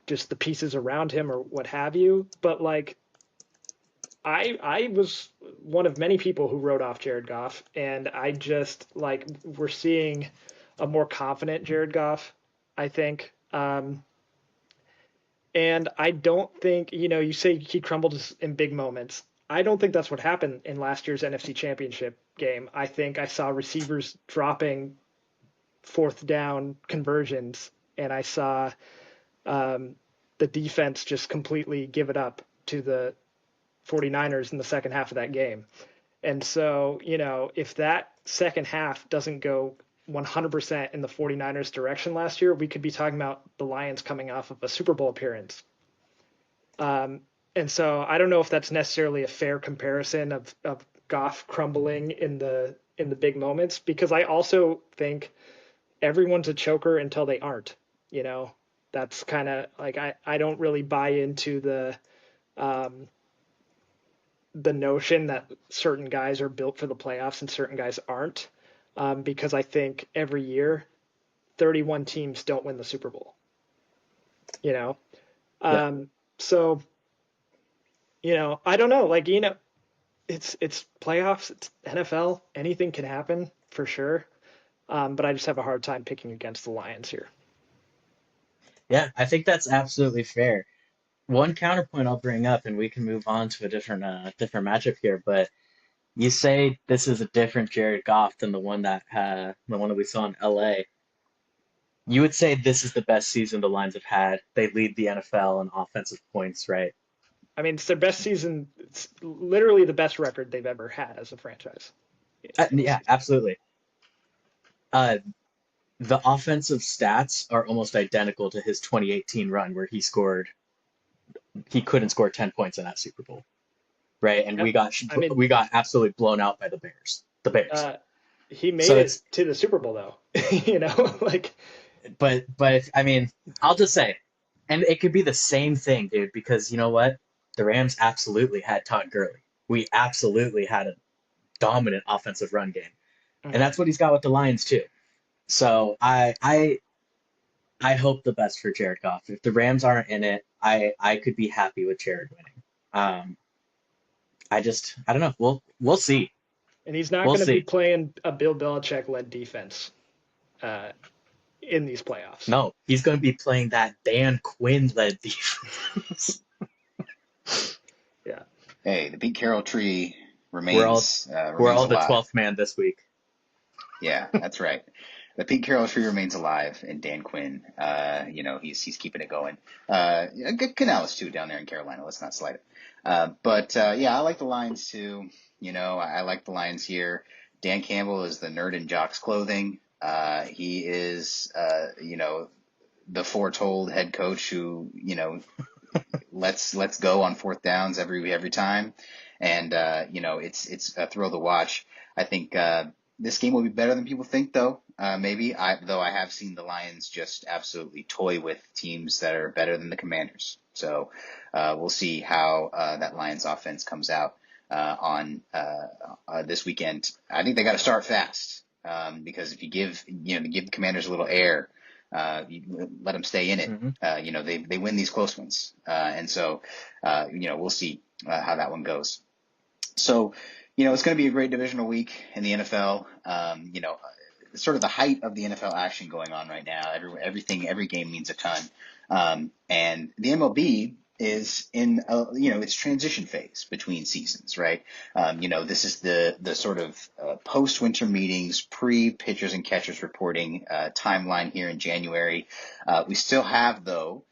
just the pieces around him or what have you. But like I was one of many people who wrote off Jared Goff, and I just like we're seeing a more confident Jared Goff, I think. And I don't think, you say he crumbled in big moments. I don't think that's what happened in last year's NFC Championship game. I think I saw receivers dropping fourth down conversions, and I saw the defense just completely give it up to the 49ers in the second half of that game. And so, if that second half doesn't go 100% in the 49ers direction last year, we could be talking about the Lions coming off of a Super Bowl appearance. And so I don't know if that's necessarily a fair comparison of Goff crumbling in the big moments, because I also think everyone's a choker until they aren't. That's kind of like I don't really buy into the notion that certain guys are built for the playoffs and certain guys aren't, because I think every year 31 teams don't win the Super Bowl. You know, Yeah. so I don't know. Like it's playoffs, it's NFL, anything can happen for sure. But I just have a hard time picking against the Lions here. Yeah, I think that's absolutely fair. One counterpoint I'll bring up, and we can move on to a different matchup here. But you say this is a different Jared Goff than the one that we saw in LA. You would say this is the best season the Lions have had. They lead the NFL in offensive points, right? I mean, it's their best season. It's literally the best record they've ever had as a franchise. Yeah, absolutely. Uh, the offensive stats are almost identical to his 2018 run, where he couldn't score 10 points in that Super Bowl, right? And we Yep. got I mean, we got absolutely blown out by the Bears. The Bears. he made So it it's to the Super Bowl though. Like but I mean, I'll just say, and it could be the same thing, dude, because you know what? The Rams absolutely had Todd Gurley. We absolutely had a dominant offensive run game. And that's what he's got with the Lions too. So I hope the best for Jared Goff. If the Rams aren't in it, I could be happy with Jared winning. I don't know. We'll see. and he's not We'll going to be see. playing a Bill Belichick led defense uh, in these playoffs. No, he's going to be playing that Dan Quinn led defense. Yeah. Hey, the Pete Carroll tree We're all remains we're remains all the alive. 12th man this week. Yeah, that's right. The Pete Carroll tree remains alive, and Dan Quinn, he's keeping it going. Canales too down there in Carolina. Let's not slight it. But yeah, I like the Lions too. I like the Lions here. Dan Campbell is the nerd in Jock's clothing. He is, the foretold head coach who, let's go on fourth downs every time, and it's a thrill to watch. I think this game will be better than people think, though. Maybe though I have seen the Lions just absolutely toy with teams that are better than the Commanders. So we'll see how that Lions offense comes out on this weekend. I think they got to start fast because if you give the Commanders a little air, you let them stay in it. Hmm. They win these close ones, and so we'll see how that one goes. So, it's going to be a great divisional week in the NFL. Sort of the height of the NFL action going on right now. Every game means a ton. And the MLB is in its transition phase between seasons, right? This is the sort of post-winter meetings, pre-pitchers and catchers reporting timeline here in January. We still have, though,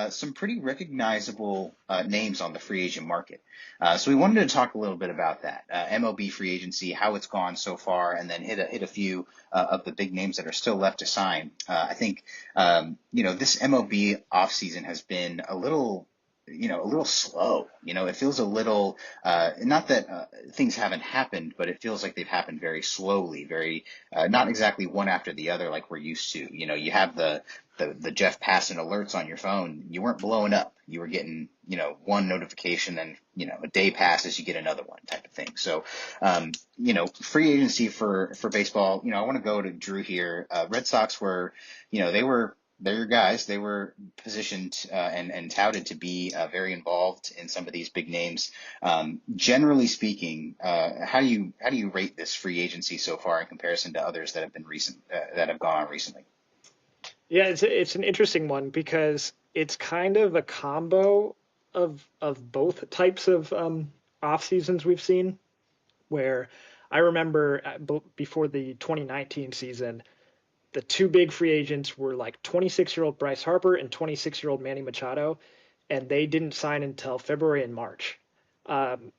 some pretty recognizable names on the free agent market. So we wanted to talk a little bit about that MLB free agency, how it's gone so far, and then hit a few of the big names that are still left to sign. I think this MLB offseason has been a little slow. It feels a little, not that things haven't happened, but it feels like they've happened very slowly, very, not exactly one after the other like we're used to. You have the Jeff Passan alerts on your phone. You weren't blowing up. You were getting, one notification, and, a day passes, you get another one type of thing. So, free agency for baseball, I want to go to Drew here. Red Sox were, they're your guys. They were positioned and touted to be very involved in some of these big names. Generally speaking, how do you rate this free agency so far in comparison to others that have been that have gone on recently? Yeah, it's an interesting one because it's kind of a combo of both types of off seasons we've seen. Where I remember before the 2019 season, the two big free agents were like 26-year-old Bryce Harper and 26-year-old Manny Machado, and they didn't sign until February and March. And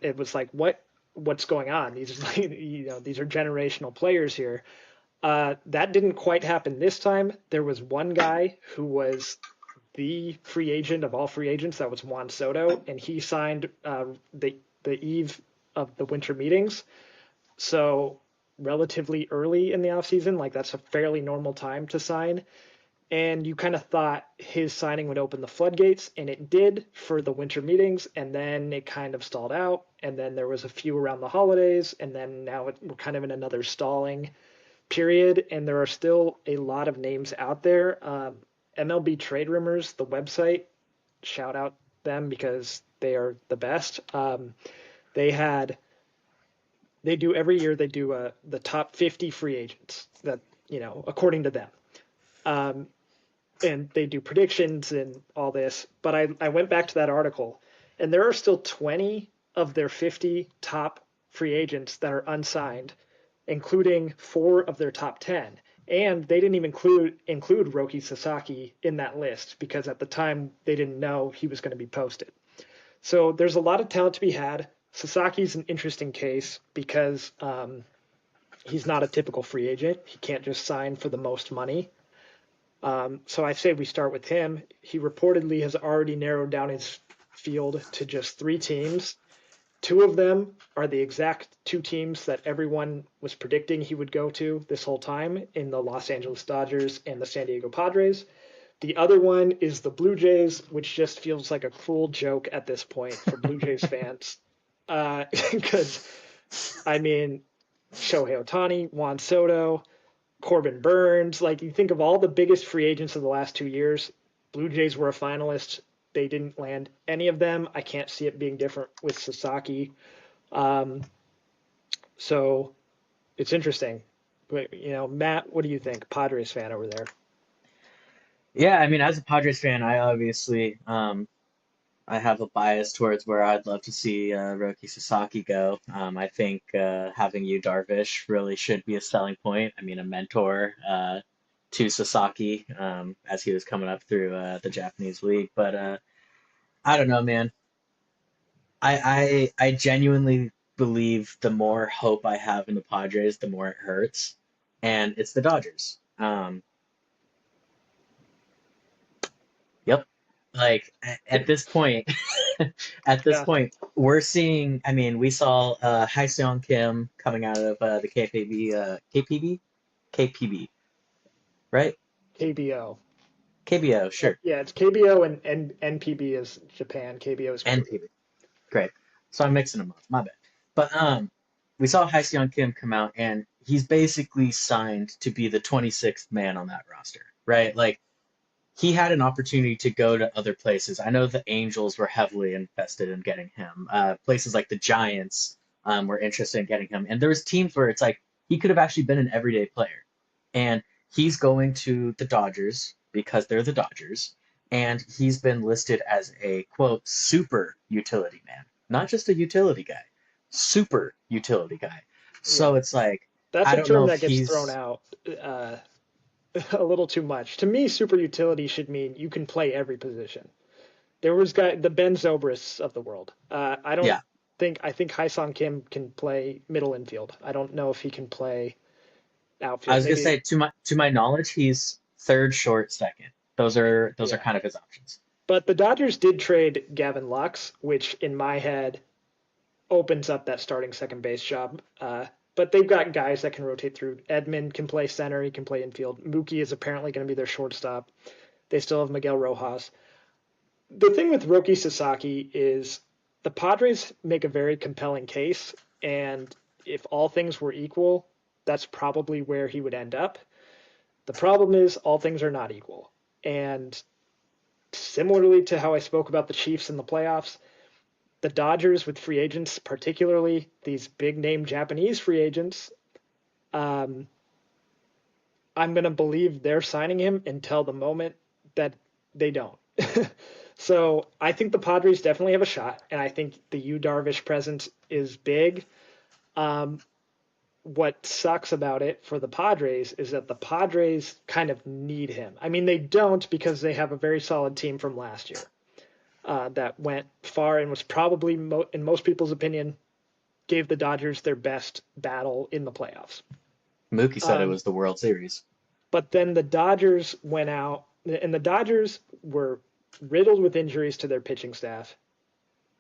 it was like, what's going on? These are these are generational players here. That didn't quite happen this time. There was one guy who was the free agent of all free agents. That was Juan Soto, and he signed the eve of the winter meetings. So relatively early in the offseason, like that's a fairly normal time to sign. And you kind of thought his signing would open the floodgates, and it did for the winter meetings, and then it kind of stalled out, and then there was a few around the holidays, and then now we're kind of in another stalling period, and there are still a lot of names out there. MLB Trade Rumors, the website, shout out them because they are the best. They had they do every year they do the top 50 free agents that according to them, and they do predictions and all this. But I went back to that article, and there are still 20 of their 50 top free agents that are unsigned, including 4 of their top 10. And they didn't even include Roki Sasaki in that list because at the time they didn't know he was going to be posted. So there's a lot of talent to be had. Sasaki's an interesting case because he's not a typical free agent. He can't just sign for the most money. So I say we start with him. He reportedly has already narrowed down his field to just 3 teams. 2 of them are the exact 2 teams that everyone was predicting he would go to this whole time in the Los Angeles Dodgers and the San Diego Padres. The other one is the Blue Jays, which just feels like a cruel joke at this point for Blue Jays fans. Because, I mean, Shohei Ohtani, Juan Soto, Corbin Burns, like you think of all the biggest free agents of the last 2 years, Blue Jays were a finalist. They didn't land any of them. I can't see it being different with Sasaki. So it's interesting. But, Matt, what do you think? Padres fan over there. Yeah, I mean, as a Padres fan, I obviously I have a bias towards where I'd love to see Roki Sasaki go. I think having Yu Darvish really should be a selling point. I mean, a mentor to Sasaki as he was coming up through the Japanese league. But I don't know, man. I genuinely believe the more hope I have in the Padres, the more it hurts, and it's the Dodgers. Yep. like at this point, at this Yeah, point, we're seeing. I mean, we saw Hae Kim coming out of the KPB, right? KBO. KBO, sure, Yeah, it's KBO and NPB is Japan. KBO is Korea. NPB, great. So I'm mixing them up. My bad. But we saw Hae Kim come out, and he's basically signed to be the 26th man on that roster, right? Like he had an opportunity to go to other places. I know the Angels were heavily invested in getting him. Places like the Giants were interested in getting him. And there was teams where it's like he could have actually been an everyday player. And he's going to the Dodgers because they're the Dodgers. And he's been listed as a quote super utility man, not just a utility guy, super utility guy. Yeah, So it's like that's I a don't know term if that gets thrown he's out a little too much. To me, super utility should mean you can play every position. There was the Ben Zobrist of the world. I don't yeah. think I think Hyesung Kim can play middle infield. I don't know if he can play I outfield. was gonna Maybe say to my knowledge, he's third, short, second. Those are yeah. kind of his options. But the Dodgers did trade Gavin Lux, which in my head opens up that starting second base job. But they've got guys that can rotate through. Edmund can play center. He can play infield. Mookie is apparently going to be their shortstop. They still have Miguel Rojas. The thing with Roki Sasaki is the Padres make a very compelling case, and if all things were equal, that's probably where he would end up. The problem is all things are not equal. And similarly to how I spoke about the Chiefs in the playoffs, the Dodgers with free agents, particularly these big name Japanese free agents, um, I'm going to believe they're signing him until the moment that they don't. So I think the Padres definitely have a shot, and I think the Yu Darvish presence is big. Um, what sucks about it for the Padres is that the Padres kind of need him. I mean, they don't because they have a very solid team from last year that went far and was probably, in most people's opinion, gave the Dodgers their best battle in the playoffs. Mookie said it Um, was the World Series. but then the Dodgers went out, and the Dodgers were riddled with injuries to their pitching staff.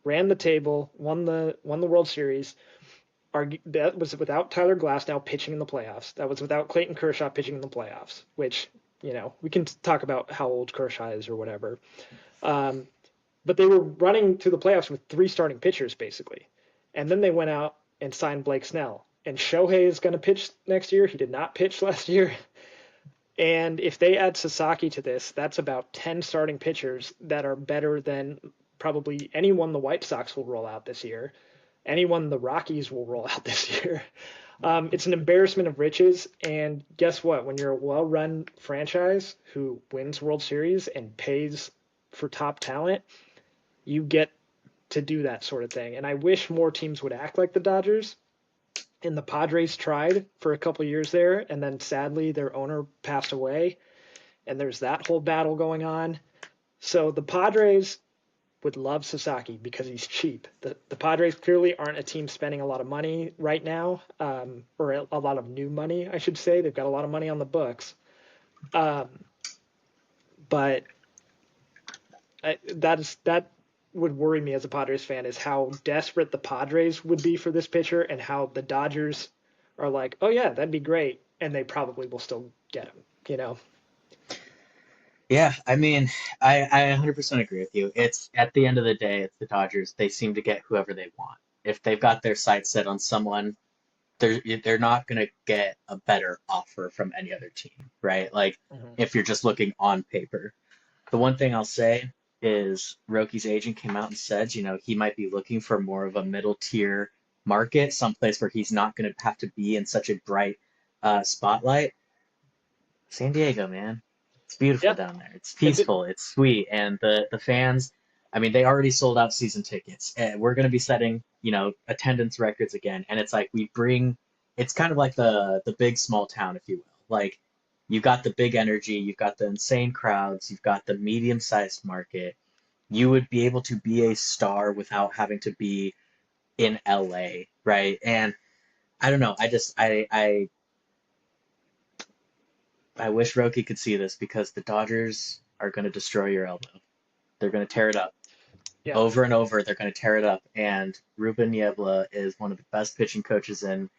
Ran the table, won the World Series. That was without Tyler Glasnow pitching in the playoffs. That was without Clayton Kershaw pitching in the playoffs. Which we can talk about how old Kershaw is or whatever. Um, but they were running to the playoffs with three starting pitchers basically, and then they went out and signed Blake Snell. And Shohei is going to pitch next year. He did not pitch last year. And if they add Sasaki to this, that's about 10 starting pitchers that are better than probably anyone the White Sox will roll out this year, anyone the Rockies will roll out this year. It's an embarrassment of riches. And guess what? When you're a well run franchise who wins World Series and pays for top talent, you get to do that sort of thing. And I wish more teams would act like the Dodgers. And the Padres tried for a couple years there, and then sadly their owner passed away, and there's that whole battle going on. So the Padres would love Sasaki because he's cheap. The Padres clearly aren't a team spending a lot of money right now, or a lot of new money, I should say. They've got a lot of money on the books, um, but that would worry me as a Padres fan is how desperate the Padres would be for this pitcher and how the Dodgers are like, oh yeah, that'd be great, and they probably will still get him. You know? Yeah, I mean, I 100% agree with you. It's at the end of the day, it's the Dodgers. They seem to get whoever they want. If they've got their sights set on someone, they're not going to get a better offer from any other team, right? Like Mhm. if you're just looking on paper. The one thing I'll say is Roki's agent came out and said, he might be looking for more of a middle tier market, someplace where he's not going to have to be in such a bright spotlight. San Diego, man. It's beautiful Yeah, down there. It's and peaceful. It's sweet. And the fans, I mean, they already sold out season tickets. And we're going to be setting, attendance records again. And it's like it's kind of like the big small town, if you will. Like you've got the big energy, you've got the insane crowds, you've got the medium-sized market. You would be able to be a star without having to be in LA, right? And I don't know. I wish Roki could see this because the Dodgers are going to destroy your elbow. They're going to tear it up. Yeah. Over and over, they're going to tear it up. And Ruben Niebla is one of the best pitching coaches in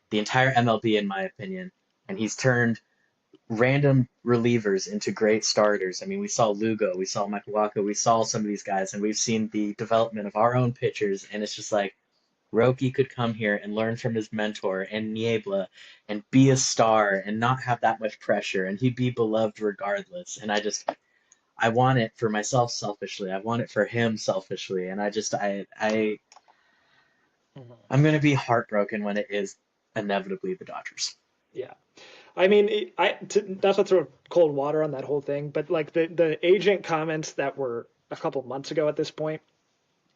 the entire MLB, in my opinion. And he's turned random relievers into great starters. I mean, we saw Lugo, we saw Makuaka, we saw some of these guys, and we've seen the development of our own pitchers. And it's just like Roki could come here and learn from his mentor and Niebla and be a star and not have that much pressure, and he'd be beloved regardless. And I want it for myself selfishly. I want it for him selfishly. And Mhm. I'm gonna be heartbroken when it is inevitably the Dodgers. Yeah. I mean, not to throw cold water on that whole thing, but like the agent comments that were a couple months ago at this point,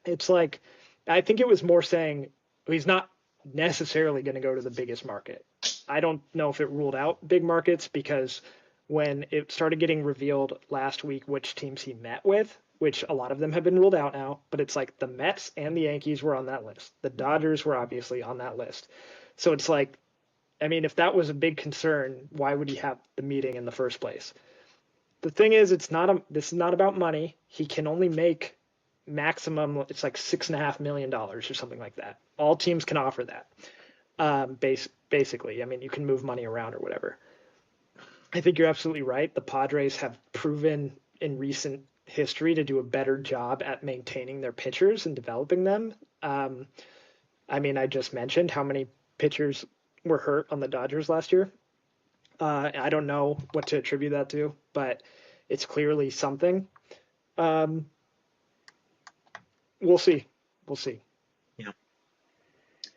it's like, I think it was more saying he's not necessarily going to go to the biggest market. I don't know if it ruled out big markets because when it started getting revealed last week which teams he met with, which a lot of them have been ruled out now, but it's like the Mets and the Yankees were on that list. The Dodgers were obviously on that list. So it's like, I mean, if that was a big concern, why would he have the meeting in the first place? The thing is, this is not about money. He can only make maximum, it's like $6.5 million or something like that. All teams can offer that. Basically, I mean, you can move money around or whatever. I think you're absolutely right. The Padres have proven in recent history to do a better job at maintaining their pitchers and developing them. Um, I mean, I just mentioned how many pitchers were hurt on the Dodgers last year. I don't know what to attribute that to, but it's clearly something. Um, we'll see. We'll see. Yeah.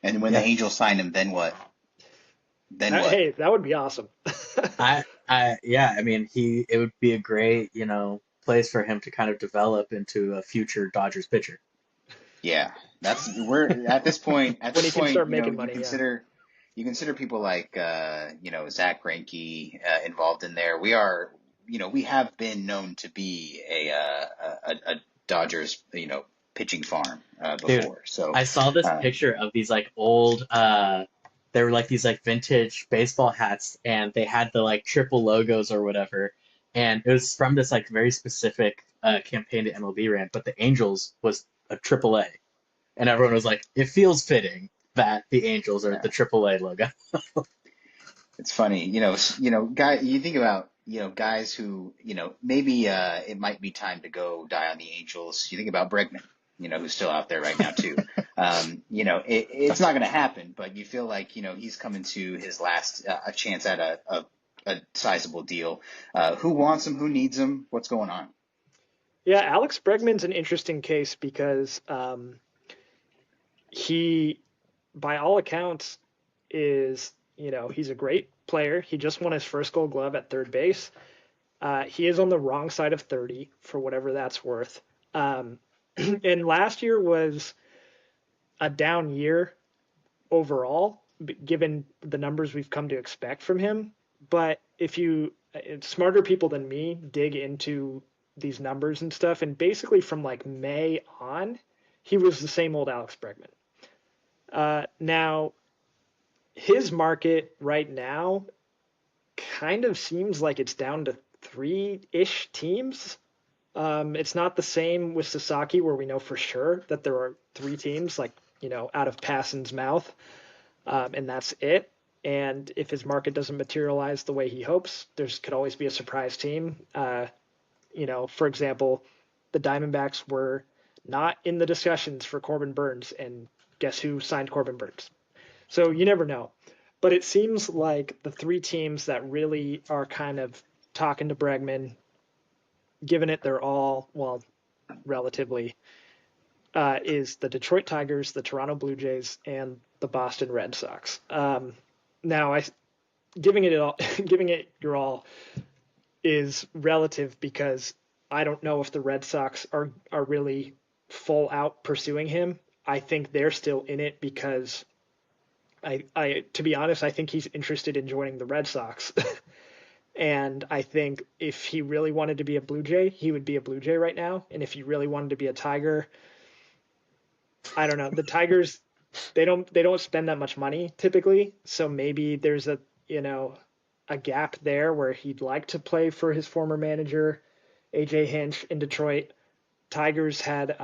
And when the Yeah. Angels sign him, then what? Then what? Hey, that would be awesome. Yeah, I mean, it would be a great, place for him to kind of develop into a future Dodgers pitcher. Yeah, we're at this point. At When this he can point, start making money, yeah. You consider people like Zach Greinke involved in there. We are, we have been known to be a Dodgers pitching farm Dude, before. So I saw this uh, picture of these like old they were like these like vintage baseball hats and they had the like triple logos or whatever. And it was from this like very specific campaign that MLB ran, but the Angels was a triple A. And everyone was like, it feels fitting that the Angels are the yeah, triple A logo. it's funny, guy. You think about guys who maybe it might be time to go die on the Angels. You think about Bregman, who's still out there right now too. It's not going to happen, but you feel like he's coming to his last a chance at a sizable deal. Who wants him? Who needs him? What's going on? Yeah, Alex Bregman's an interesting case because he, by all accounts, is, he's a great player. He just won his first Gold Glove at third base. He is on the wrong side of 30 for whatever that's worth. And last year was a down year overall, given the numbers we've come to expect from him. But if smarter people than me dig into these numbers and stuff, and basically from like May on, he was the same old Alex Bregman. Now, his market right now kind of seems like it's down to three-ish teams. It's not the same with Sasaki, where we know for sure that there are three teams, like, out of Passan's mouth, and that's it. And if his market doesn't materialize the way he hopes, there's could always be a surprise team. For example, the Diamondbacks were not in the discussions for Corbin Burns, and guess who signed Corbin Burns? So you never know. But it seems like the three teams that really are kind of talking to Bregman, giving it their all, well, relatively, is the Detroit Tigers, the Toronto Blue Jays, and the Boston Red Sox. Now, giving it all, giving it your all is relative because I don't know if the Red Sox are really full out pursuing him. I think they're still in it because to be honest, I think he's interested in joining the Red Sox. And I think if he really wanted to be a Blue Jay, he would be a Blue Jay right now. And if he really wanted to be a Tiger, I don't know. The Tigers, they don't spend that much money typically, so maybe there's a gap there where he'd like to play for his former manager, AJ Hinch in Detroit. Tigers had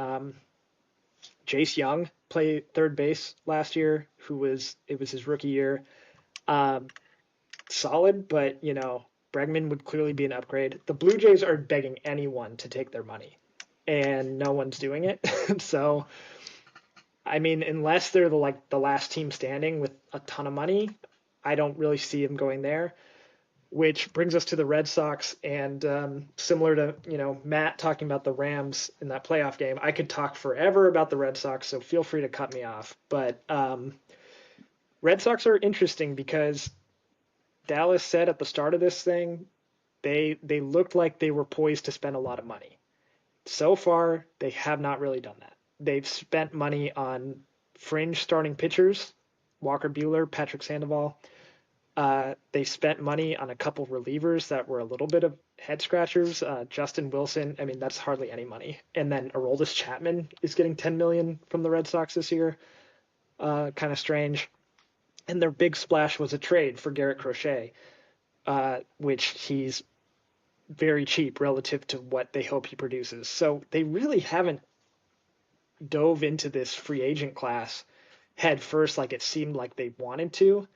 Jace Young play third base last year, it was his rookie year. Um, Solid, but Bregman would clearly be an upgrade. The Blue Jays are begging anyone to take their money, and no one's doing it. So, I mean, unless they're the last team standing with a ton of money, I don't really see them going there. Which brings us to the Red Sox, and similar to Matt talking about the Rams in that playoff game, I could talk forever about the Red Sox, so feel free to cut me off. But Red Sox are interesting because Dallas said at the start of this thing they looked like they were poised to spend a lot of money. So far, they have not really done that. They've spent money on fringe starting pitchers, Walker Buehler, Patrick Sandoval. They spent money on a couple relievers that were a little bit of head scratchers. Justin Wilson, I mean, that's hardly any money. And then Aroldis Chapman is getting $10 million from the Red Sox this year. Kind of strange. And their big splash was a trade for Garrett Crochet, which he's very cheap relative to what they hope he produces. So they really haven't dove into this free agent class head first like it seemed like they wanted to.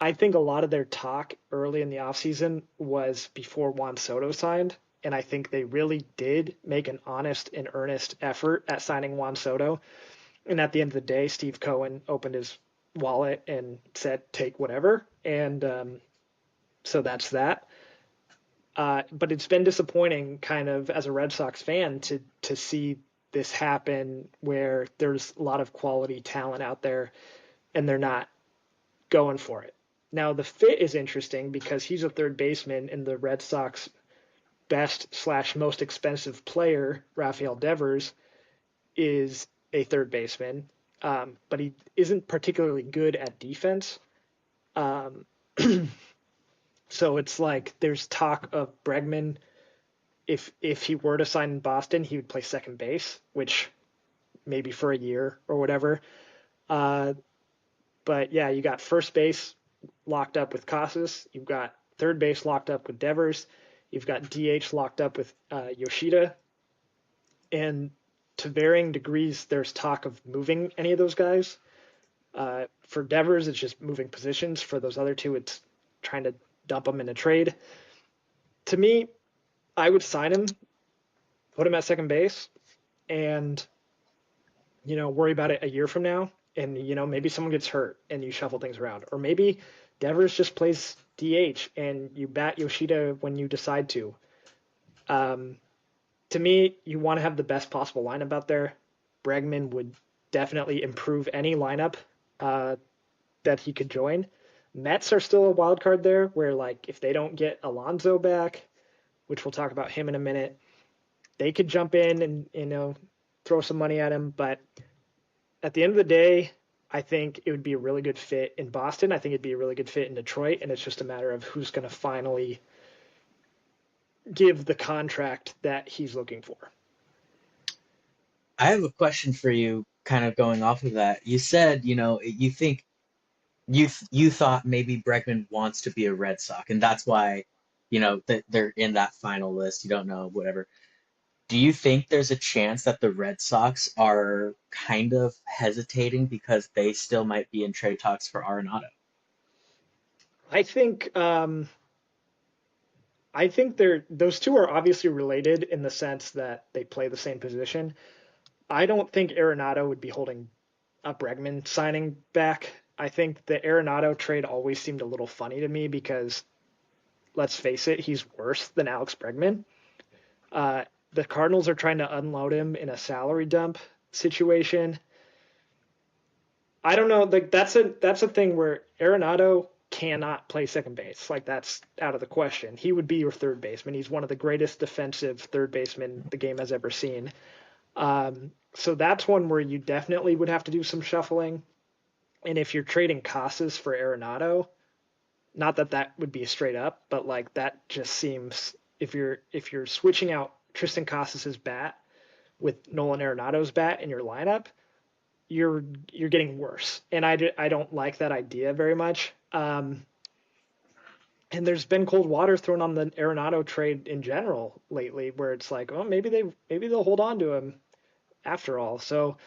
I think a lot of their talk early in the offseason was before Juan Soto signed, and I think they really did make an honest and earnest effort at signing Juan Soto. And at the end of the day, Steve Cohen opened his wallet and said, take whatever. And so that's that. But it's been disappointing kind of as a Red Sox fan to see this happen where there's a lot of quality talent out there and they're not going for it. Now the fit is interesting because he's a third baseman and the Red Sox best / most expensive player, Rafael Devers, is a third baseman, but he isn't particularly good at defense. Um, so it's like there's talk of Bregman. If he were to sign in Boston, he would play second base, which maybe for a year or whatever. But yeah, you got first base locked up with Casas. You've got third base locked up with Devers. You've got DH locked up with Yoshida. And to varying degrees, there's talk of moving any of those guys. For Devers, it's just moving positions. For those other two, it's trying to dump them in a trade. To me, I would sign him, put him at second base, and worry about it a year from now. And maybe someone gets hurt and you shuffle things around, or maybe Devers just plays DH and you bat Yoshida when you decide to. To me, you want to have the best possible lineup out there. Bregman would definitely improve any lineup that he could join. Mets are still a wild card there, where like if they don't get Alonso back, which we'll talk about him in a minute, they could jump in and throw some money at him. But at the end of the day, I think it would be a really good fit in Boston. I think it'd be a really good fit in Detroit, and it's just a matter of who's going to finally give the contract that he's looking for. I have a question for you, kind of going off of that. You said, you think you thought maybe Bregman wants to be a Red Sox, and that's why, that they're in that final list. You don't know, whatever. Do you think there's a chance that the Red Sox are kind of hesitating because they still might be in trade talks for Arenado? I think those two are obviously related in the sense that they play the same position. I don't think Arenado would be holding a Bregman signing back. I think the Arenado trade always seemed a little funny to me because, let's face it, he's worse than Alex Bregman. The Cardinals are trying to unload him in a salary dump situation. I don't know. Like that's a thing where Arenado cannot play second base. Like that's out of the question. He would be your third baseman. He's one of the greatest defensive third basemen the game has ever seen. So that's one where you definitely would have to do some shuffling. And if you're trading Casas for Arenado, not that would be a straight up, but like that just seems if you're switching out Tristan Casas's bat with Nolan Arenado's bat in your lineup, you're getting worse. And I don't like that idea very much. And there's been cold water thrown on the Arenado trade in general lately, where it's like, oh, maybe they'll hold on to him after all. So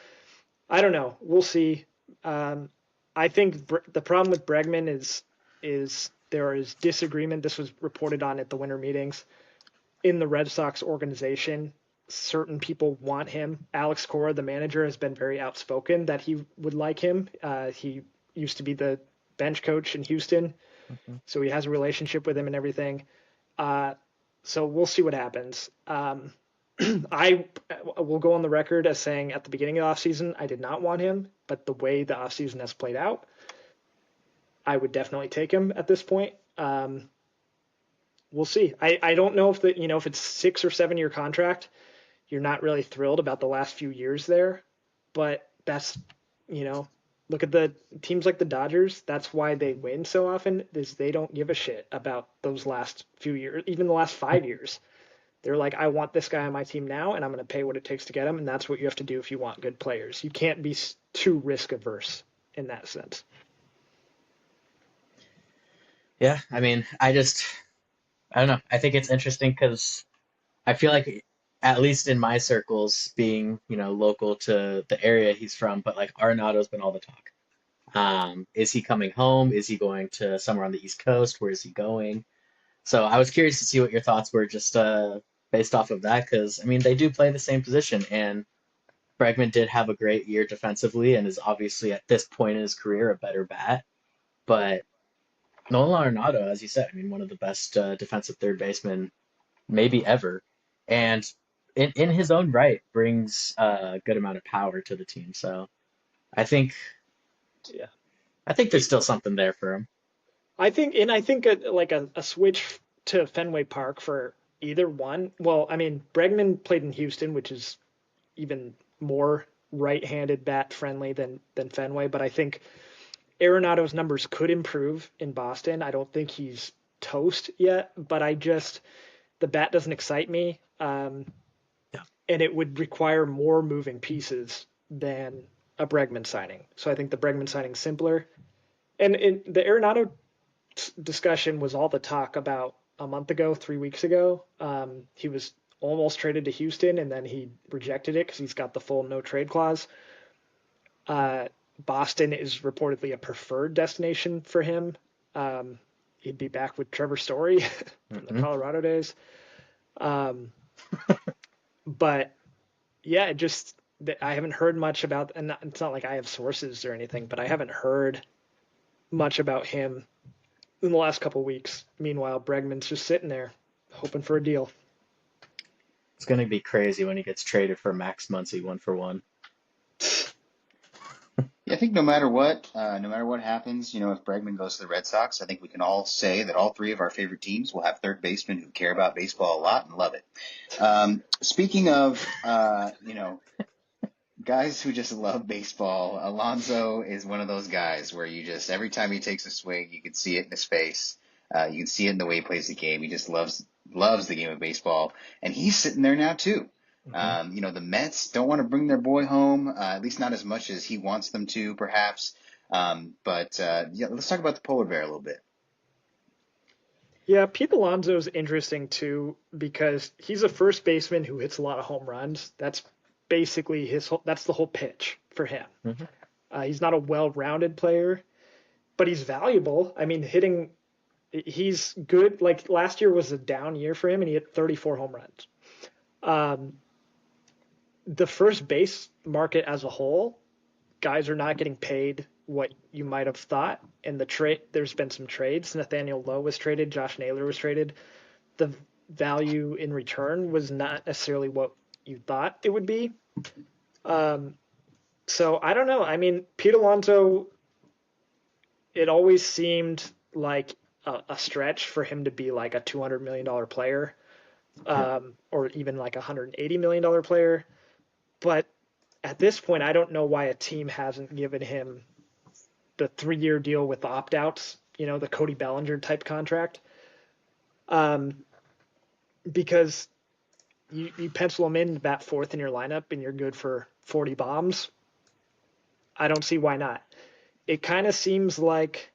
I don't know. We'll see. Um, I think the problem with Bregman is there is disagreement. This was reported on at the winter meetings in the Red Sox organization. Certain people want him. Alex Cora, the manager, has been very outspoken that he would like him. He used to be the bench coach in Houston, Mhm. so he has a relationship with him and everything. Uh, so we'll see what happens. I will go on the record as saying at the beginning of the offseason, I did not want him, but the way the offseason has played out, I would definitely take him at this point. We'll see. I don't know if if it's 6 or 7 year contract, you're not really thrilled about the last few years there, but that's you know look at the teams like the Dodgers. That's why they win so often is they don't give a shit about those last few years, even the last 5 years. They're like, I want this guy on my team now, and I'm going to pay what it takes to get him, and that's what you have to do if you want good players. You can't be too risk averse in that sense. Yeah, I mean, I don't know. I think it's interesting because I feel like, at least in my circles, being, local to the area he's from, but like Arenado's been all the talk. Is he coming home? Is he going to somewhere on the East Coast? Where is he going? So I was curious to see what your thoughts were just based off of that, because I mean they do play the same position, and Bregman did have a great year defensively, and is obviously at this point in his career a better bat. But Nolan Arenado, as you said, I mean one of the best defensive third basemen maybe ever, and in his own right brings a good amount of power to the team. So I think Yeah. I think there's still something there for him. I think like a switch to Fenway Park for either one. Well, I mean, Bregman played in Houston, which is even more right-handed bat friendly than Fenway, but I think Arenado's numbers could improve in Boston. I don't think he's toast yet, but the bat doesn't excite me, Yeah. and it would require more moving pieces than a Bregman signing. So I think the Bregman signing is simpler. And the Arenado discussion was all the talk about a month ago, 3 weeks ago. He was almost traded to Houston, and then he rejected it because he's got the full no trade clause. Uh, Boston is reportedly a preferred destination for him. Um, he'd be back with Trevor Story from the Hmm. Colorado days. Um, but yeah, I haven't heard much about, and it's not like I have sources or anything, but I haven't heard much about him in the last couple of weeks. Meanwhile, Bregman's just sitting there hoping for a deal. It's gonna be crazy when he gets traded for Max Muncy 1-for-1. Yeah, I think no matter what happens, if Bregman goes to the Red Sox, I think we can all say that all three of our favorite teams will have third basemen who care about baseball a lot and love it. Speaking of, guys who just love baseball, Alonso is one of those guys where you just every time he takes a swing, you can see it in his face. You can see it in the way he plays the game. He just loves the game of baseball, and he's sitting there now too. Hmm. The Mets don't want to bring their boy home, at least not as much as he wants them to, perhaps. But yeah, let's talk about the polar bear a little bit. Yeah, Pete Alonso is interesting too because he's a first baseman who hits a lot of home runs. That's basically that's the whole pitch for him. Hmm. He's not a well-rounded player, but he's valuable. I mean, he's good. Like last year was a down year for him, and he hit 34 home runs. Um, the first base market as a whole, guys are not getting paid what you might have thought. And there's been some trades. Nathaniel Lowe was traded. Josh Naylor was traded. The value in return was not necessarily what you thought it would be. Um, so I don't know. I mean, Pete Alonso, it always seemed like a stretch for him to be like a $200 million player, Yeah. or even like a $180 million player. But at this point, I don't know why a team hasn't given him the 3 year deal with the opt outs, the Cody Bellinger type contract. Um, because you pencil him in bat fourth in your lineup and you're good for 40 bombs. I don't see why not. It kind of seems like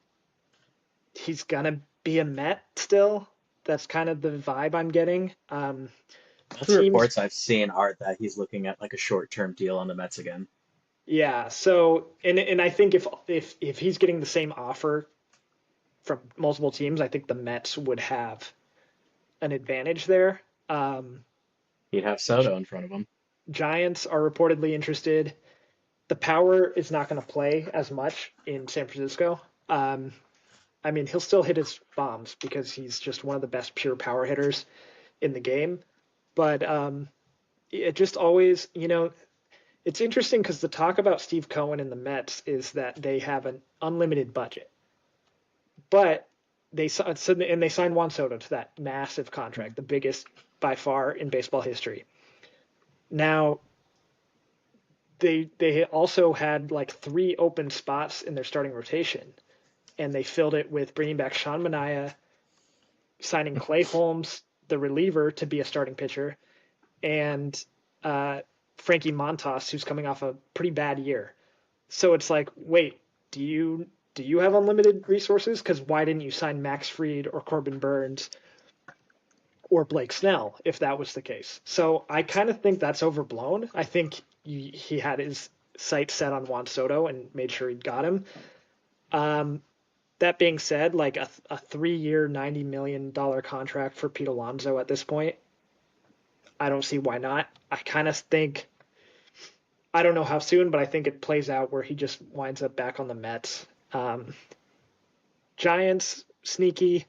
he's gonna be a Met still. That's kind of the vibe I'm getting. Most of the Teams, reports I've seen are that he's looking at like a short-term deal on the Mets again. yeah. So, and I think if he's getting the same offer from multiple teams, I think the Mets would have an advantage there. Um, He'd have Soto in front of him. Giants are reportedly interested. The power is not going to play as much in San Francisco. Um, I mean, he'll still hit his bombs because he's just one of the best pure power hitters in the game. But it just always, it's interesting because the talk about Steve Cohen and the Mets is that they have an unlimited budget, but they signed Juan Soto to that massive contract, the biggest by far in baseball history. Now they also had like 3 open spots in their starting rotation, and they filled it with bringing back Sean Manaea, signing Clay Holmes, the reliever, to be a starting pitcher, and uh, Frankie Montas, who's coming off a pretty bad year. So it's like, wait, do you have unlimited resources? Because why didn't you sign Max Fried or Corbin Burns or Blake Snell if that was the case? So I kind of think that's overblown. I think he had his sights set on Juan Soto and made sure he got him. Um, that being said, like a 3-year, $90 million contract for Pete Alonso at this point, I don't see why not. I kind of think, I don't know how soon, but I think it plays out where he just winds up back on the Mets. Um, Giants, sneaky.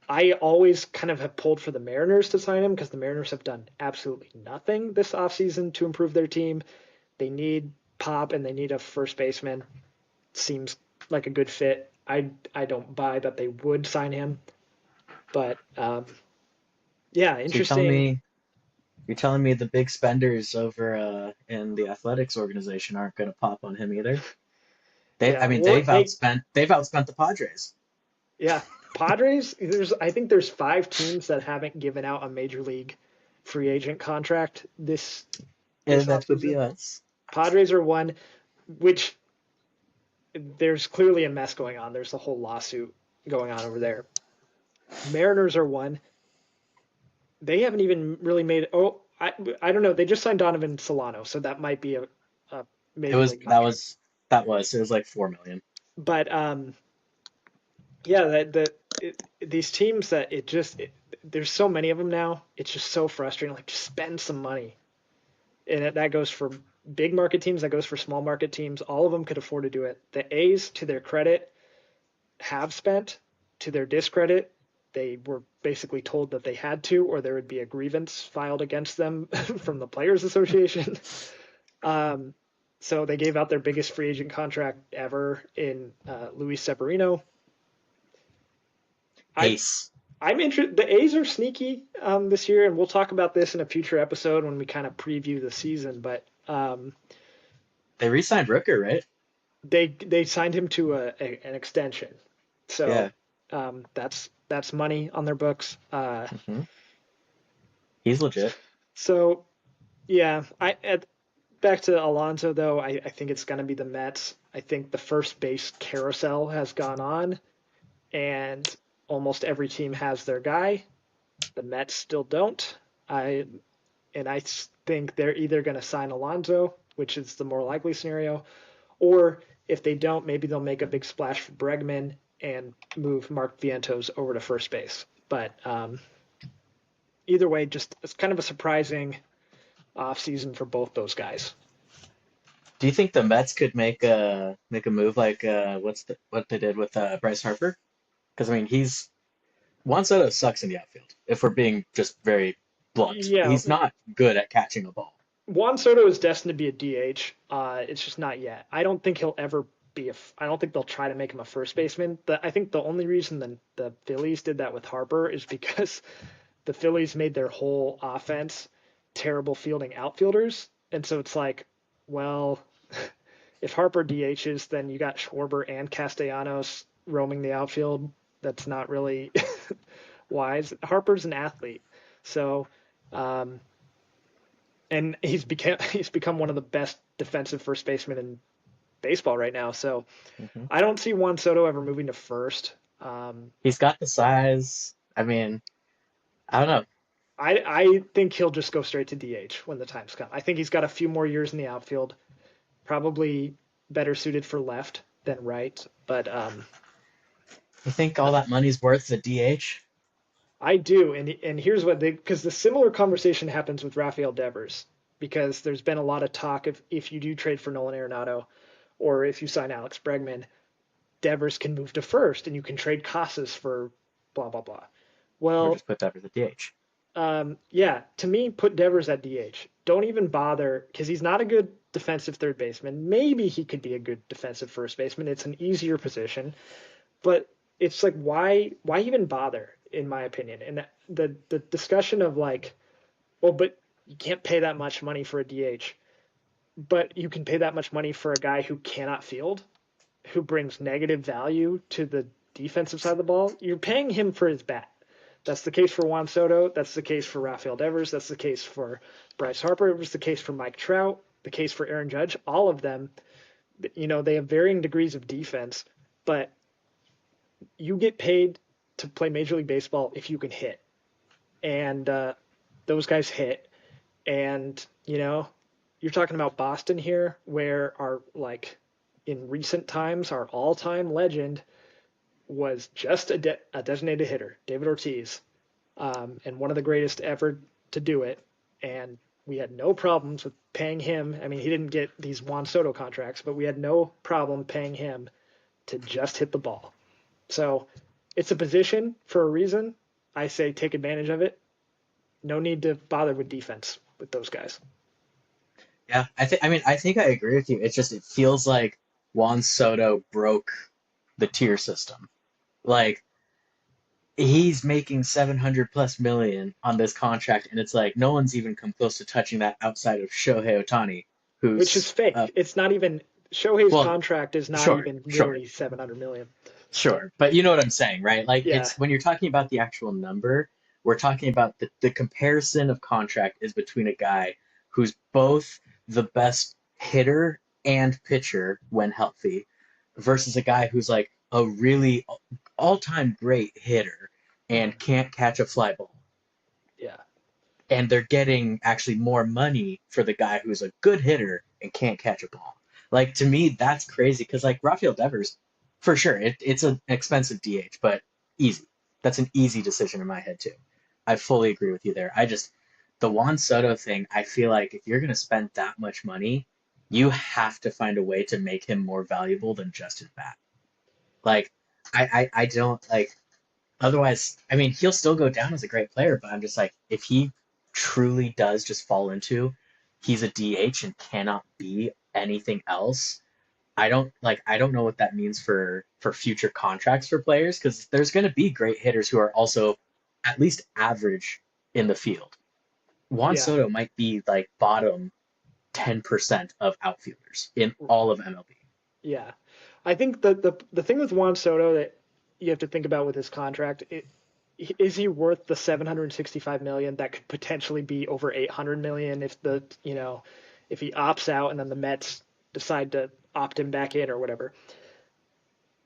I always kind of have pulled for the Mariners to sign him because the Mariners have done absolutely nothing this offseason to improve their team. They need pop and they need a first baseman. Seems like a good fit. I don't buy that they would sign him, but yeah, So you're telling interesting. me you're telling me the big spenders over in the athletics organization aren't going to pop on him either? Yeah, I mean, well, they've outspent the Padres. yeah, Padres. I think there's 5 teams that haven't given out a major league free agent contract this And that would be offseason. us. Padres are one, which there's clearly a mess going on. There's a whole lawsuit going on over there. Mariners are one. They haven't even really made. Oh, I don't know. They just signed Donovan Solano, so that might be a It major was league that contract. was that was it was like 4 million. But yeah, these teams that there's so many of them now. It's just so frustrating. Like, just spend some money, and that goes for big market teams. That goes for small market teams. All of them could afford to do it. The A's, to their credit, have spent. To their discredit, they were basically told that they had to, or there would be a grievance filed against them from the Players Association. Um, so they gave out their biggest free agent contract ever in Luis Severino. I Ace. I'm interested. The A's are sneaky this year, and we'll talk about this in a future episode when we kind of preview the season. But They re-signed Rooker, right? they signed him to an extension, Yeah. so that's money on their books. hmm He's legit. So yeah, back to Alonso though. I think it's going to be the Mets. I think the first base carousel has gone on, and almost every team has their guy. The Mets still don't. I and I think they're either going to sign Alonso, which is the more likely scenario, or if they don't, maybe they'll make a big splash for Bregman and move Mark Vientos over to first base. But either way, just it's kind of a surprising offseason for both those guys. Do you think the Mets could make a move like what they did with Bryce Harper? Because I mean, he's Juan Soto sucks in the outfield. If we're being just very blunt, Yeah, he's not good at catching a ball. Juan Soto is destined to be a DH. It's just not yet. I don't think he'll ever be I don't think they'll try to make him a first baseman. I think the only reason the Phillies did that with Harper is because the Phillies made their whole offense terrible fielding outfielders, and so it's like, well, if Harper DHs, then you got Schwarber and Castellanos roaming the outfield. That's not really wise. Harper's an athlete, so um, and he's become one of the best defensive first basemen in baseball right now. So hmm I don't see Juan Soto ever moving to first. He's got the size. I mean, I don't know. I think he'll just go straight to DH when the time's come. I think he's got a few more years in the outfield, probably better suited for left than right. But You think all that money's worth the DH? I do, and here's what they because the similar conversation happens with Rafael Devers because there's been a lot of talk if you do trade for Nolan Arenado or if you sign Alex Bregman, Devers can move to first and you can trade Casas for blah blah blah. Or Well, just put Devers at DH? yeah, to me, put Devers at DH. Don't even bother because he's not a good defensive third baseman. Maybe he could be a good defensive first baseman. It's an easier position, but it's like why even bother? In my opinion, and the discussion of like, well, but you can't pay that much money for a DH, but you can pay that much money for a guy who cannot field, who brings negative value to the defensive side of the ball. You're paying him for his bat. That's the case for Juan Soto. That's the case for Rafael Devers. That's the case for Bryce Harper. It was the case for Mike Trout. The case for Aaron Judge. All of them, they have varying degrees of defense, but you get paid to play Major League Baseball if you can hit, and those guys hit. And you're talking about Boston here, where our like in recent times, our all-time legend was just a designated hitter, David Ortiz, and one of the greatest ever to do it. And we had no problems with paying him. I mean, he didn't get these Juan Soto contracts, but we had no problem paying him to just hit the ball. So it's a position for a reason. I say take advantage of it. No need to bother with defense with those guys. Yeah, I think I agree with you. It's just it feels like Juan Soto broke the tier system. Like he's making 700 plus million on this contract, and it's like no one's even come close to touching that outside of Shohei Ohtani, Which is who's fake. It's not even Shohei's well, contract is not sure, even sure, nearly 700 million. sure, but you know what I'm saying, right? Like Yeah, it's when you're talking about the actual number, we're talking about the comparison of contract is between a guy who's both the best hitter and pitcher when healthy versus a guy who's like a really all-time great hitter and can't catch a fly ball. yeah, And they're getting actually more money for the guy who's a good hitter and can't catch a ball. Like to me, that's crazy because like Rafael Devers, for sure, it's an expensive DH, but easy. That's an easy decision in my head too. I fully agree with you there. I just the Juan Soto thing. I feel like if you're gonna spend that much money, you have to find a way to make him more valuable than just his bat. Like I don't like otherwise, I mean, he'll still go down as a great player, but I'm just like, if he truly does just fall into he's a DH and cannot be anything else, I don't know what that means for future contracts for players because there's going to be great hitters who are also at least average in the field. Juan yeah, Soto might be like bottom 10% of outfielders in all of MLB. yeah. I think the thing with Juan Soto that you have to think about with his contract, is he worth the 765 million that could potentially be over 800 million if if he opts out and then the Mets decide to opt him back in or whatever.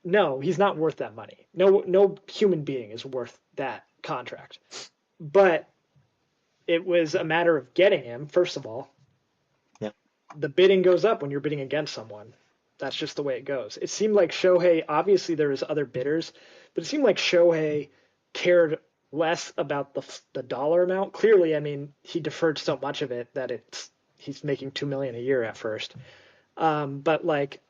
No, he's not worth that money. No human being is worth that contract. But it was a matter of getting him, first of all. Yeah. The bidding goes up when you're bidding against someone. That's just the way it goes. It seemed like Shohei, obviously there was other bidders, but it seemed like Shohei cared less about the dollar amount. Clearly, I mean, he deferred so much of it that he's making 2 million a year at first. But like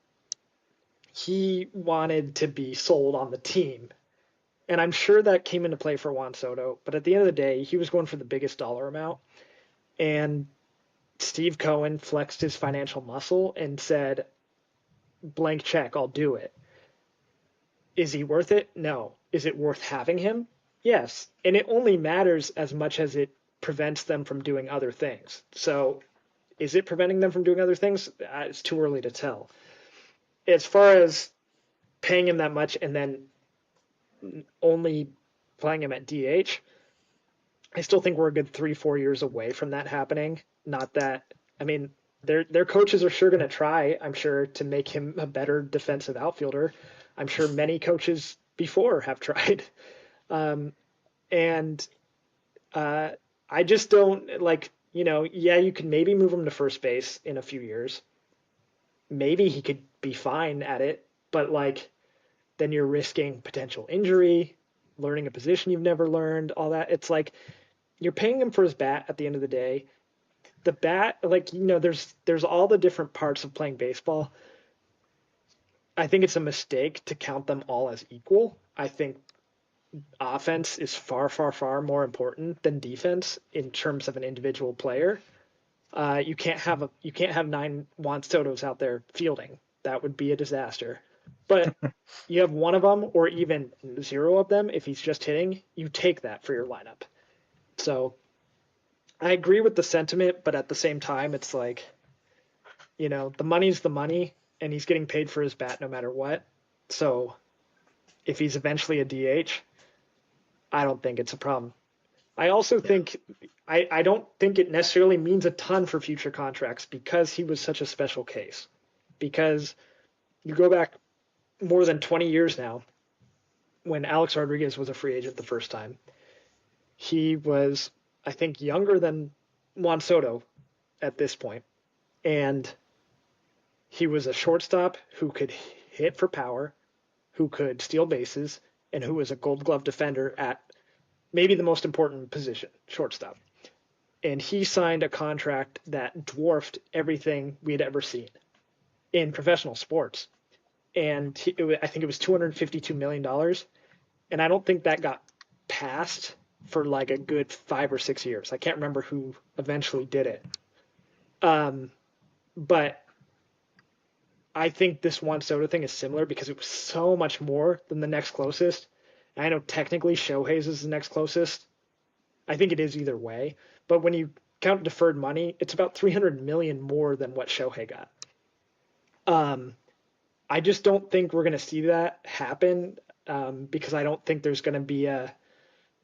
he wanted to be sold on the team. And I'm sure that came into play for Juan Soto, but at the end of the day, he was going for the biggest dollar amount. And Steve Cohen flexed his financial muscle and said, blank check, I'll do it. Is he worth it? No. Is it worth having him? Yes. And it only matters as much as it prevents them from doing other things. So is it preventing them from doing other things? It's too early to tell. As far as paying him that much and then only playing him at DH, I still think we're a good 3-4 years away from that happening. Not that, I mean, their coaches are sure going to try, I'm sure, to make him a better defensive outfielder. I'm sure many coaches before have tried. Um, and I just don't like, yeah, you could maybe move him to first base in a few years. Maybe he could be fine at it, but like then you're risking potential injury, learning a position you've never learned, all that. It's like you're paying him for his bat at the end of the day. The bat, like, there's all the different parts of playing baseball. I think it's a mistake to count them all as equal. I think offense is far, far, far more important than defense in terms of an individual player. You can't have 9 Juan Soto's out there fielding. That would be a disaster. But you have one of them, or even 0 of them, if he's just hitting, you take that for your lineup. So I agree with the sentiment, but at the same time, it's like, the money's the money, and he's getting paid for his bat no matter what. So if he's eventually a DH, I don't think it's a problem. I also think I don't think it necessarily means a ton for future contracts because he was such a special case. Because you go back more than 20 years now, when Alex Rodriguez was a free agent the first time, he was, I think, younger than Juan Soto at this point, and he was a shortstop who could hit for power, who could steal bases, and who was a Gold Glove defender at maybe the most important position, shortstop. And he signed a contract that dwarfed everything we had ever seen in professional sports. And I think it was $252 million. And I don't think that got passed for like a good 5 or 6 years. I can't remember who eventually did it. But I think this Juan Soto thing is similar because it was so much more than the next closest. And I know technically Shohei's is the next closest. I think it is either way. But when you count deferred money, it's about 300 million more than what Shohei got. I just don't think we're going to see that happen because I don't think there's going to be a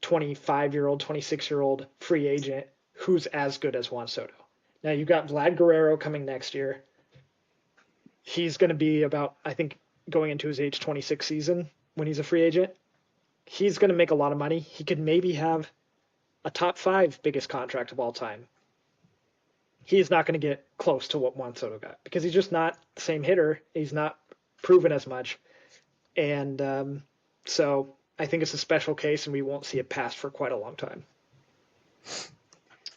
25-year-old, 26-year-old free agent who's as good as Juan Soto. Now you've got Vlad Guerrero coming next year. He's going to be about, I think, going into his age 26 season when he's a free agent. He's going to make a lot of money. He could maybe have a top 5 biggest contract of all time. He's not going to get close to what Juan Soto got because he's just not the same hitter. He's not proven as much. And so I think it's a special case and we won't see it passed for quite a long time.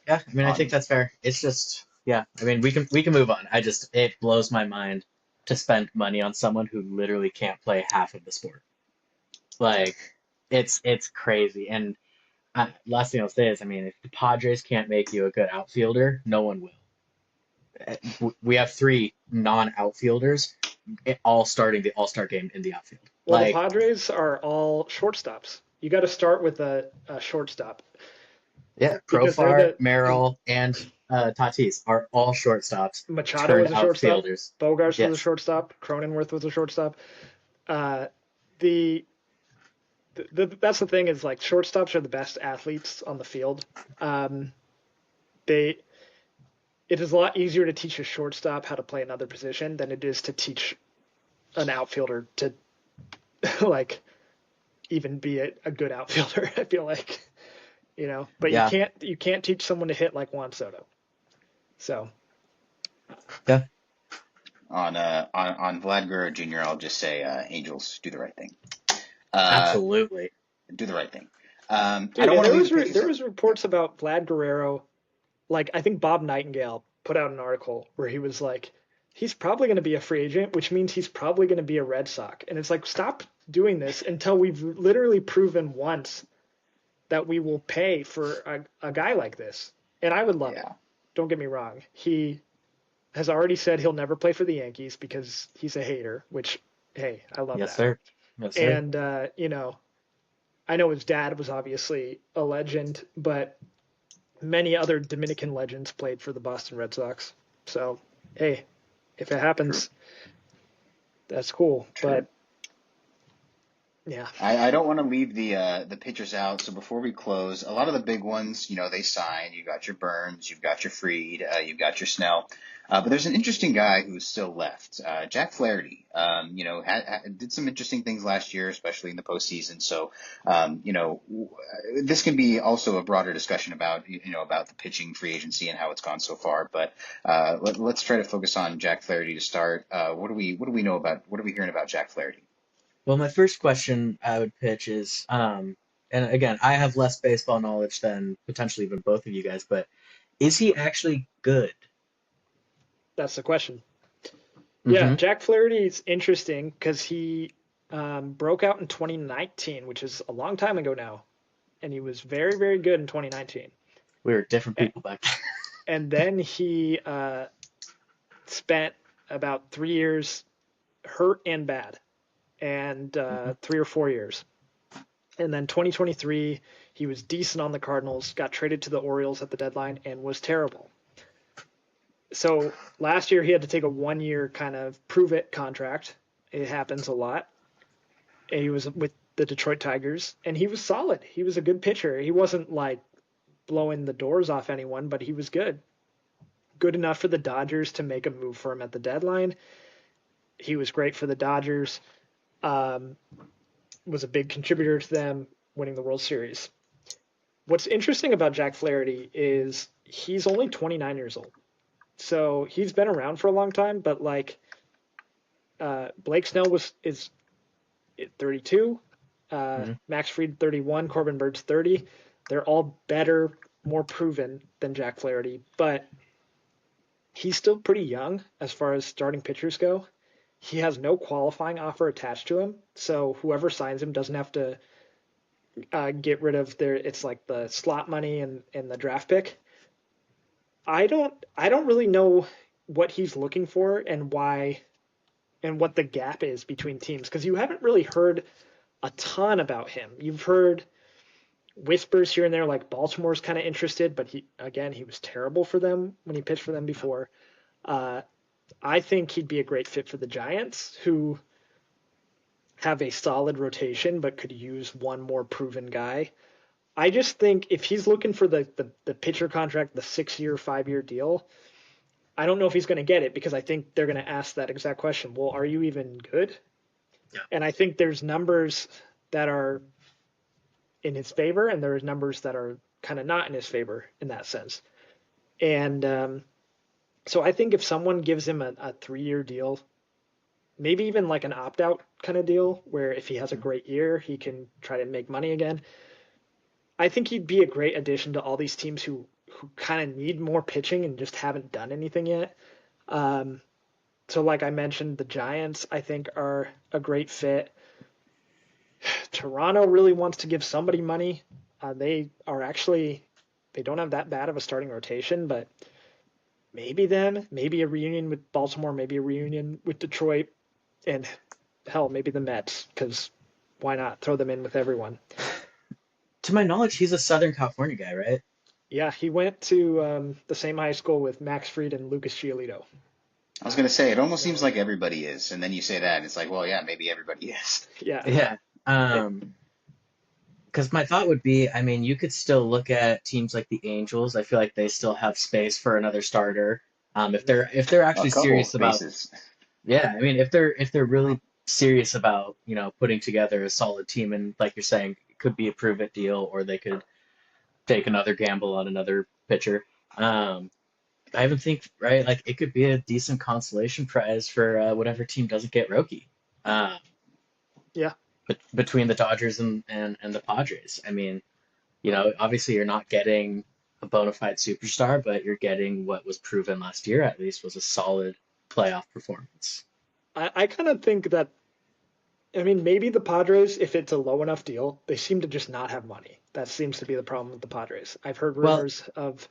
Yeah, I mean, I think that's fair. It's just, yeah, I mean, we can move on. It blows my mind to spend money on someone who literally can't play half of the sport. Like, it's crazy. And last thing I'll say is, I mean, if the Padres can't make you a good outfielder, no one will. We have 3 non-outfielders all starting the All-Star game in the outfield. Well, Like, the Padres are all shortstops. You got to start with a shortstop yeah, because they're Profar, the Merrill, and Tatis are all shortstops Machado turned was a shortstop, outfielders. Bogarts was a Yes. shortstop, Cronenworth was a shortstop. Uh, the, that's the thing is like shortstops are the best athletes on the field. They it is a lot easier to teach a shortstop how to play another position than it is to teach an outfielder to like even be a good outfielder. I feel like, but Yeah. you can't teach someone to hit like Juan Soto. So Yeah. On Vlad Guerrero Jr., I'll just say Angels do the right thing. Absolutely. Do the right thing. dude, I don't want to leave there was reports about Vlad Guerrero. Like I think Bob Nightingale put out an article where he was like, he's probably going to be a free agent, which means he's probably going to be a Red Sox. And it's like, stop doing this until we've literally proven once that we will pay for a guy like this. And I would love it. Don't get me wrong. He has already said he'll never play for the Yankees because he's a hater, which, hey, I love Yes, that. sir. Yes, sir. And, I know his dad was obviously a legend, but many other Dominican legends played for the Boston Red Sox. So, hey, if it happens, that's cool. True. But Yeah. I don't want to leave the pitchers out. So before we close, a lot of the big ones, they signed. You got your Burns, you've got your Fried, you've got your Snell. But there's an interesting guy who's still left, Jack Flaherty. Did some interesting things last year, especially in the postseason. So, this can be also a broader discussion about about the pitching free agency and how it's gone so far. But let's try to focus on Jack Flaherty to start. What do we know about what are we hearing about Jack Flaherty? Well, my first question I would pitch is, and again, I have less baseball knowledge than potentially even both of you guys, but is he actually good? That's the question. Yeah, Mm-hmm. Jack Flaherty is interesting because he broke out in 2019, which is a long time ago now, and he was very, very good in 2019. We were different people back then. And then he spent about 3 years hurt and bad, and Mm-hmm. 3 or 4 years. And then 2023, he was decent on the Cardinals, got traded to the Orioles at the deadline, and was terrible. So last year, he had to take a 1 year kind of prove it contract. It happens a lot. And he was with the Detroit Tigers, and he was solid. He was a good pitcher. He wasn't like blowing the doors off anyone, but he was good. Good enough for the Dodgers to make a move for him at the deadline. He was great for the Dodgers. Um, was a big contributor to them winning the World Series. What's interesting about Jack Flaherty is he's only 29 years old. So he's been around for a long time, but like Blake Snell is 32, Mm-hmm. Max Fried 31, Corbin Bird's 30. They're all better, more proven than Jack Flaherty, but he's still pretty young as far as starting pitchers go. He has no qualifying offer attached to him, so whoever signs him doesn't have to get rid of their. It's like the slot money and the draft pick. I don't really know what he's looking for and why and what the gap is between teams because you haven't really heard a ton about him. You've heard whispers here and there, like Baltimore's kind of interested, but he was terrible for them when he pitched for them before. Uh, I think he'd be a great fit for the Giants, who have a solid rotation but could use one more proven guy. I just think if he's looking for the pitcher contract, the 6 year, 5 year deal, I don't know if he's going to get it because I think they're going to ask that exact question. Well, are you even good? Yeah. And I think there's numbers that are in his favor, and there's numbers that are kind of not in his favor in that sense. And so I think if someone gives him a 3 year deal, maybe even like an opt out kind of deal, where if he has a great year, he can try to make money again. I think he'd be a great addition to all these teams who kind of need more pitching and just haven't done anything yet. Um, so, like I mentioned, the Giants I think are a great fit. Toronto really wants to give somebody money. They don't have that bad of a starting rotation, but maybe them, maybe a reunion with Baltimore, maybe a reunion with Detroit, and hell, maybe the Mets, because why not throw them in with everyone? To my knowledge, he's a Southern California guy, right? Yeah, he went to the same high school with Max Fried and Lucas Giolito. I was gonna say it almost seems So like everybody is, and then you say that, and it's like, well, yeah, maybe everybody is. yeah, Yeah. it, Because my thought would be, I mean, you could still look at teams like the Angels. I feel like they still have space for another starter. If they're A actually couple serious about, spaces. yeah, I mean, if they're really serious about, putting together a solid team, and like you're saying, it could be a prove it deal, or they could take another gamble on another pitcher. Um, I even think, right, like it could be a decent consolation prize for whatever team doesn't get Roki. Uh, yeah, between the Dodgers and the Padres. I mean, obviously you're not getting a bona fide superstar, but you're getting what was proven last year at least was a solid playoff performance. I kind of think that. I mean, maybe the Padres, if it's a low enough deal, they seem to just not have money. That seems to be the problem with the Padres. I've heard Well, rumors of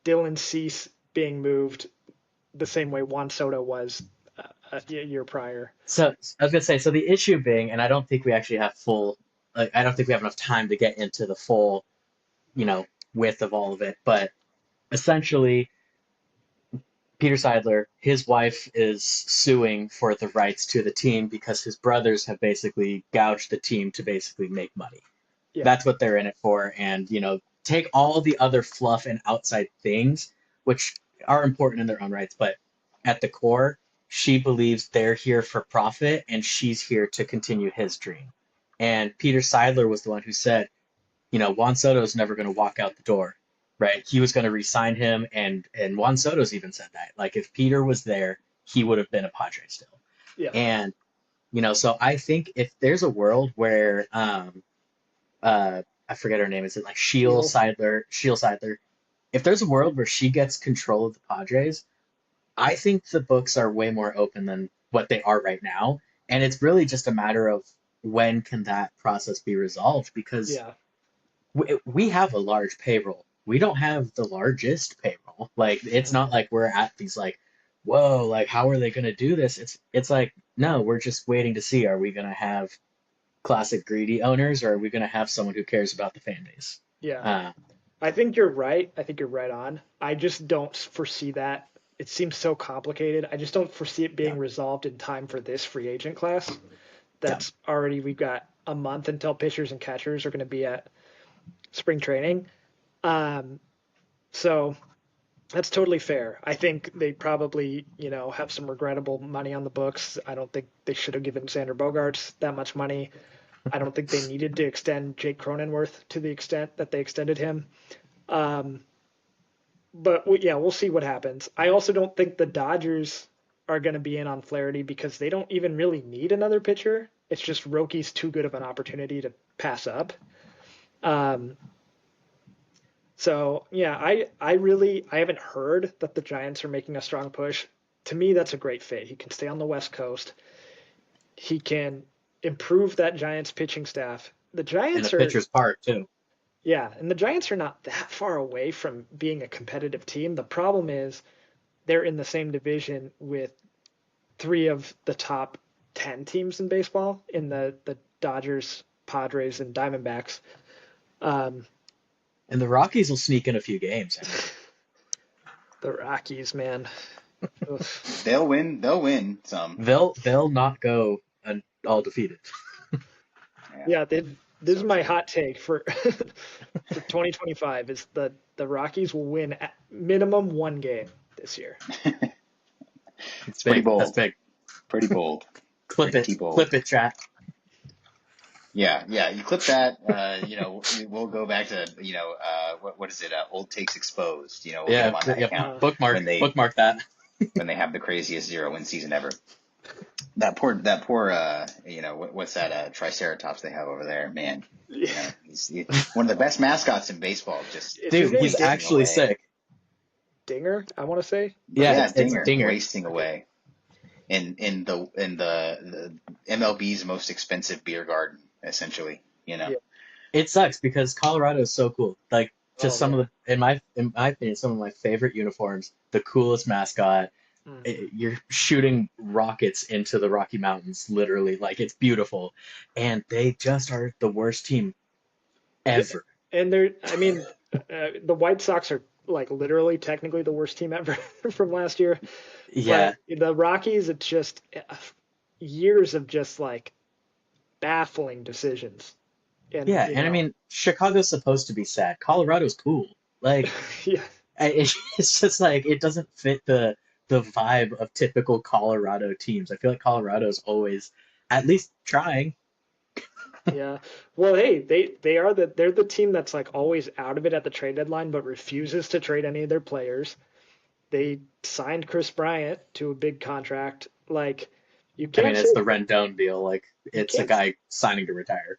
Dylan Cease being moved the same way Juan Soto was a year prior. so I was gonna say, so the issue being, and I don't think we actually have full, like, I don't think we have enough time to get into the full, you know, width of all of it, but essentially Peter Seidler, his wife is suing for the rights to the team because his brothers have basically gouged the team to basically make money. Yeah. That's what they're in it for. And, you know, take all the other fluff and outside things, which are important in their own rights, but at the core, she believes they're here for profit and she's here to continue his dream. And Peter Seidler was the one who said, you know, Juan Soto's never going to walk out the door, right? He was going to re-sign him, and Juan Soto's even said that. Like, if Peter was there, he would have been a Padre still. Yeah. And, you know, so I think if there's a world where I forget her name. Is it like Shield. Sheil Seidler? If there's a world where she gets control of the Padres, I think the books are way more open than what they are right now. And it's really just a matter of when can that process be resolved because Yeah. we have a large payroll. We don't have the largest payroll. Like it's not like we're at these like, whoa, like how are they going to do this? It's like no, we're just waiting to see. Are we going to have classic greedy owners, or are we going to have someone who cares about the fan base? Yeah. Uh, I think you're right. I think you're right on. I just don't foresee that. It seems so complicated. I just don't foresee it yeah, being resolved in time for this free agent class. yeah, That's already, we've got a month until pitchers and catchers are going to be at spring training. Um, so that's totally fair. I think they probably, have some regrettable money on the books. I don't think they should have given Xander Bogaerts that much money. I don't think they needed to extend Jake Cronenworth to the extent that they extended him. Um, but yeah, we'll see what happens. I also don't think the Dodgers are going to be in on Flaherty because they don't even really need another pitcher. It's just Roki's too good of an opportunity to pass up. Um, so yeah, I haven't heard that the Giants are making a strong push. To me, that's a great fit. He can stay on the West Coast. He can improve that Giants pitching staff. The and the Giants are pitcher's part too. Yeah, and the Giants are not that far away from being a competitive team. The problem is they're in the same division with three of the top 10 teams in baseball in the Dodgers, Padres, and Diamondbacks. Um, And the Rockies will sneak in a few games. the Rockies, man. They'll win. They'll win some. They'll not go all defeated. Yeah, this is So my true. hot take for for 2025 is the Rockies will win at minimum one game this year. It's Pretty big. That's bold. big. Pretty bold. Clip it. Pretty bold. Clip it, chat. Yeah, yeah. You clip that. We'll go back to what is it? Old takes exposed. We'll get them Yeah, on that yeah. account Bookmark, when they bookmark that. when they have the craziest 0-win season ever. That poor. What's that? Triceratops they have over there, man. Yeah. He's one of the best mascots in baseball. Just Is his Dude, name he's wasting actually away. sick. Dinger? I want to say, Yeah, but Yeah, it's Dinger Dinger. wasting away in the MLB's most expensive beer garden, essentially. yeah. It sucks because Colorado is so cool. Like just Oh some yeah. of the in my opinion, some of my favorite uniforms, the coolest mascot. Hmm. You're shooting rockets into the Rocky Mountains, literally. Like it's beautiful, and they just are the worst team ever. And I mean, the White Sox are like literally technically the worst team ever from last year. Yeah, But the Rockies, it's just years of just like baffling decisions. And yeah, and I mean, Chicago's supposed to be sad. Colorado's cool. Like yeah, it's just like it doesn't fit the vibe of typical Colorado teams. I feel like Colorado's always at least trying. yeah. Well, hey, they're the team that's like always out of it at the trade deadline, but refuses to trade any of their players. They signed Chris Bryant to a big contract. Like you I mean, can't say it's the Rendon deal. Like you it's a can't guy signing to retire.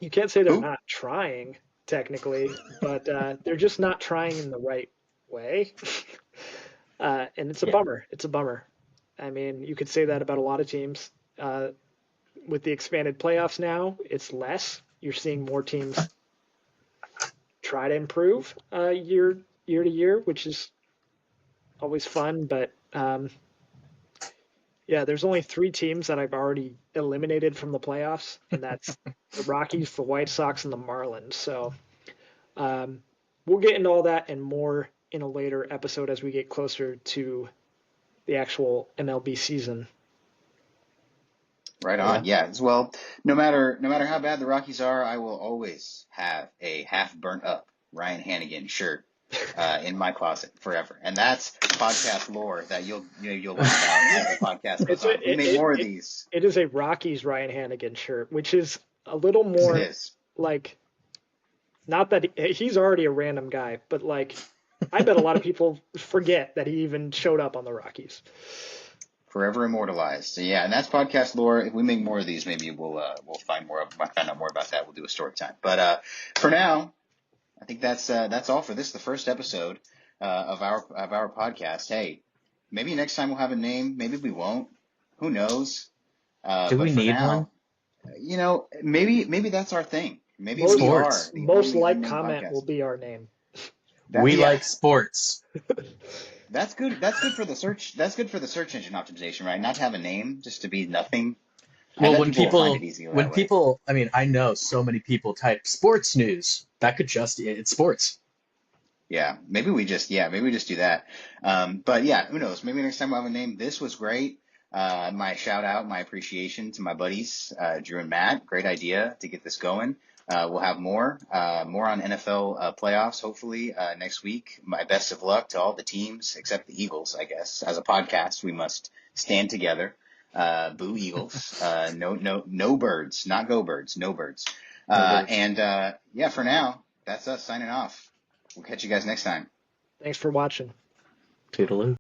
you can't say they're Who? not trying technically, but they're just not trying in the right way. And it's a Yeah. bummer. It's a bummer. I mean, you could say that about a lot of teams. Uh, with the expanded playoffs now, it's less. You're seeing more teams try to improve year to year, which is always fun. But yeah, there's only three teams that I've already eliminated from the playoffs, and that's the Rockies, the White Sox, and the Marlins. So um, we'll get into all that and more in a later episode as we get closer to the actual MLB season. Right Yeah. on. Yeah. Well, no matter how bad the Rockies are, I will always have a half burnt up Ryan Hannigan shirt in my closet forever, and that's podcast lore that you'll learn about as the podcast goes It's on. If we make more of these, it is a Rockies Ryan Hannigan shirt, which is a little yes, it more is. like, not that he's already a random guy, but like I bet a lot of people forget that he even showed up on the Rockies. Forever immortalized. So yeah, and that's podcast lore. If we make more of these, maybe we'll find out more about that. We'll do a story time. But for now, I think that's all for this, the first episode of our podcast. Hey, maybe next time we'll have a name. Maybe we won't. Who knows? Do But we for need one? now, maybe that's our thing. Maybe we are Sports. the Most only like unnamed comment will podcast. be our name. We Yeah, like sports. that's good. That's good for the search. That's good for the search engine optimization, right? Not to have a name, just to be nothing. I Well, bet people will find it easy that way. I mean, I know so many people type sports news. That could it's sports. Yeah, maybe we just do that. But yeah, who knows? Maybe next time we'll have a name. This was great. My shout out, my appreciation to my buddies, Drew and Matt. Great idea to get this going. We'll have more on NFL playoffs, hopefully, next week. My best of luck to all the teams except the Eagles, I guess. As a podcast, we must stand together. Boo Eagles. No birds, not go birds, no birds. Yeah, for now, that's us signing off. We'll catch you guys next time. Thanks for watching. Toodaloo.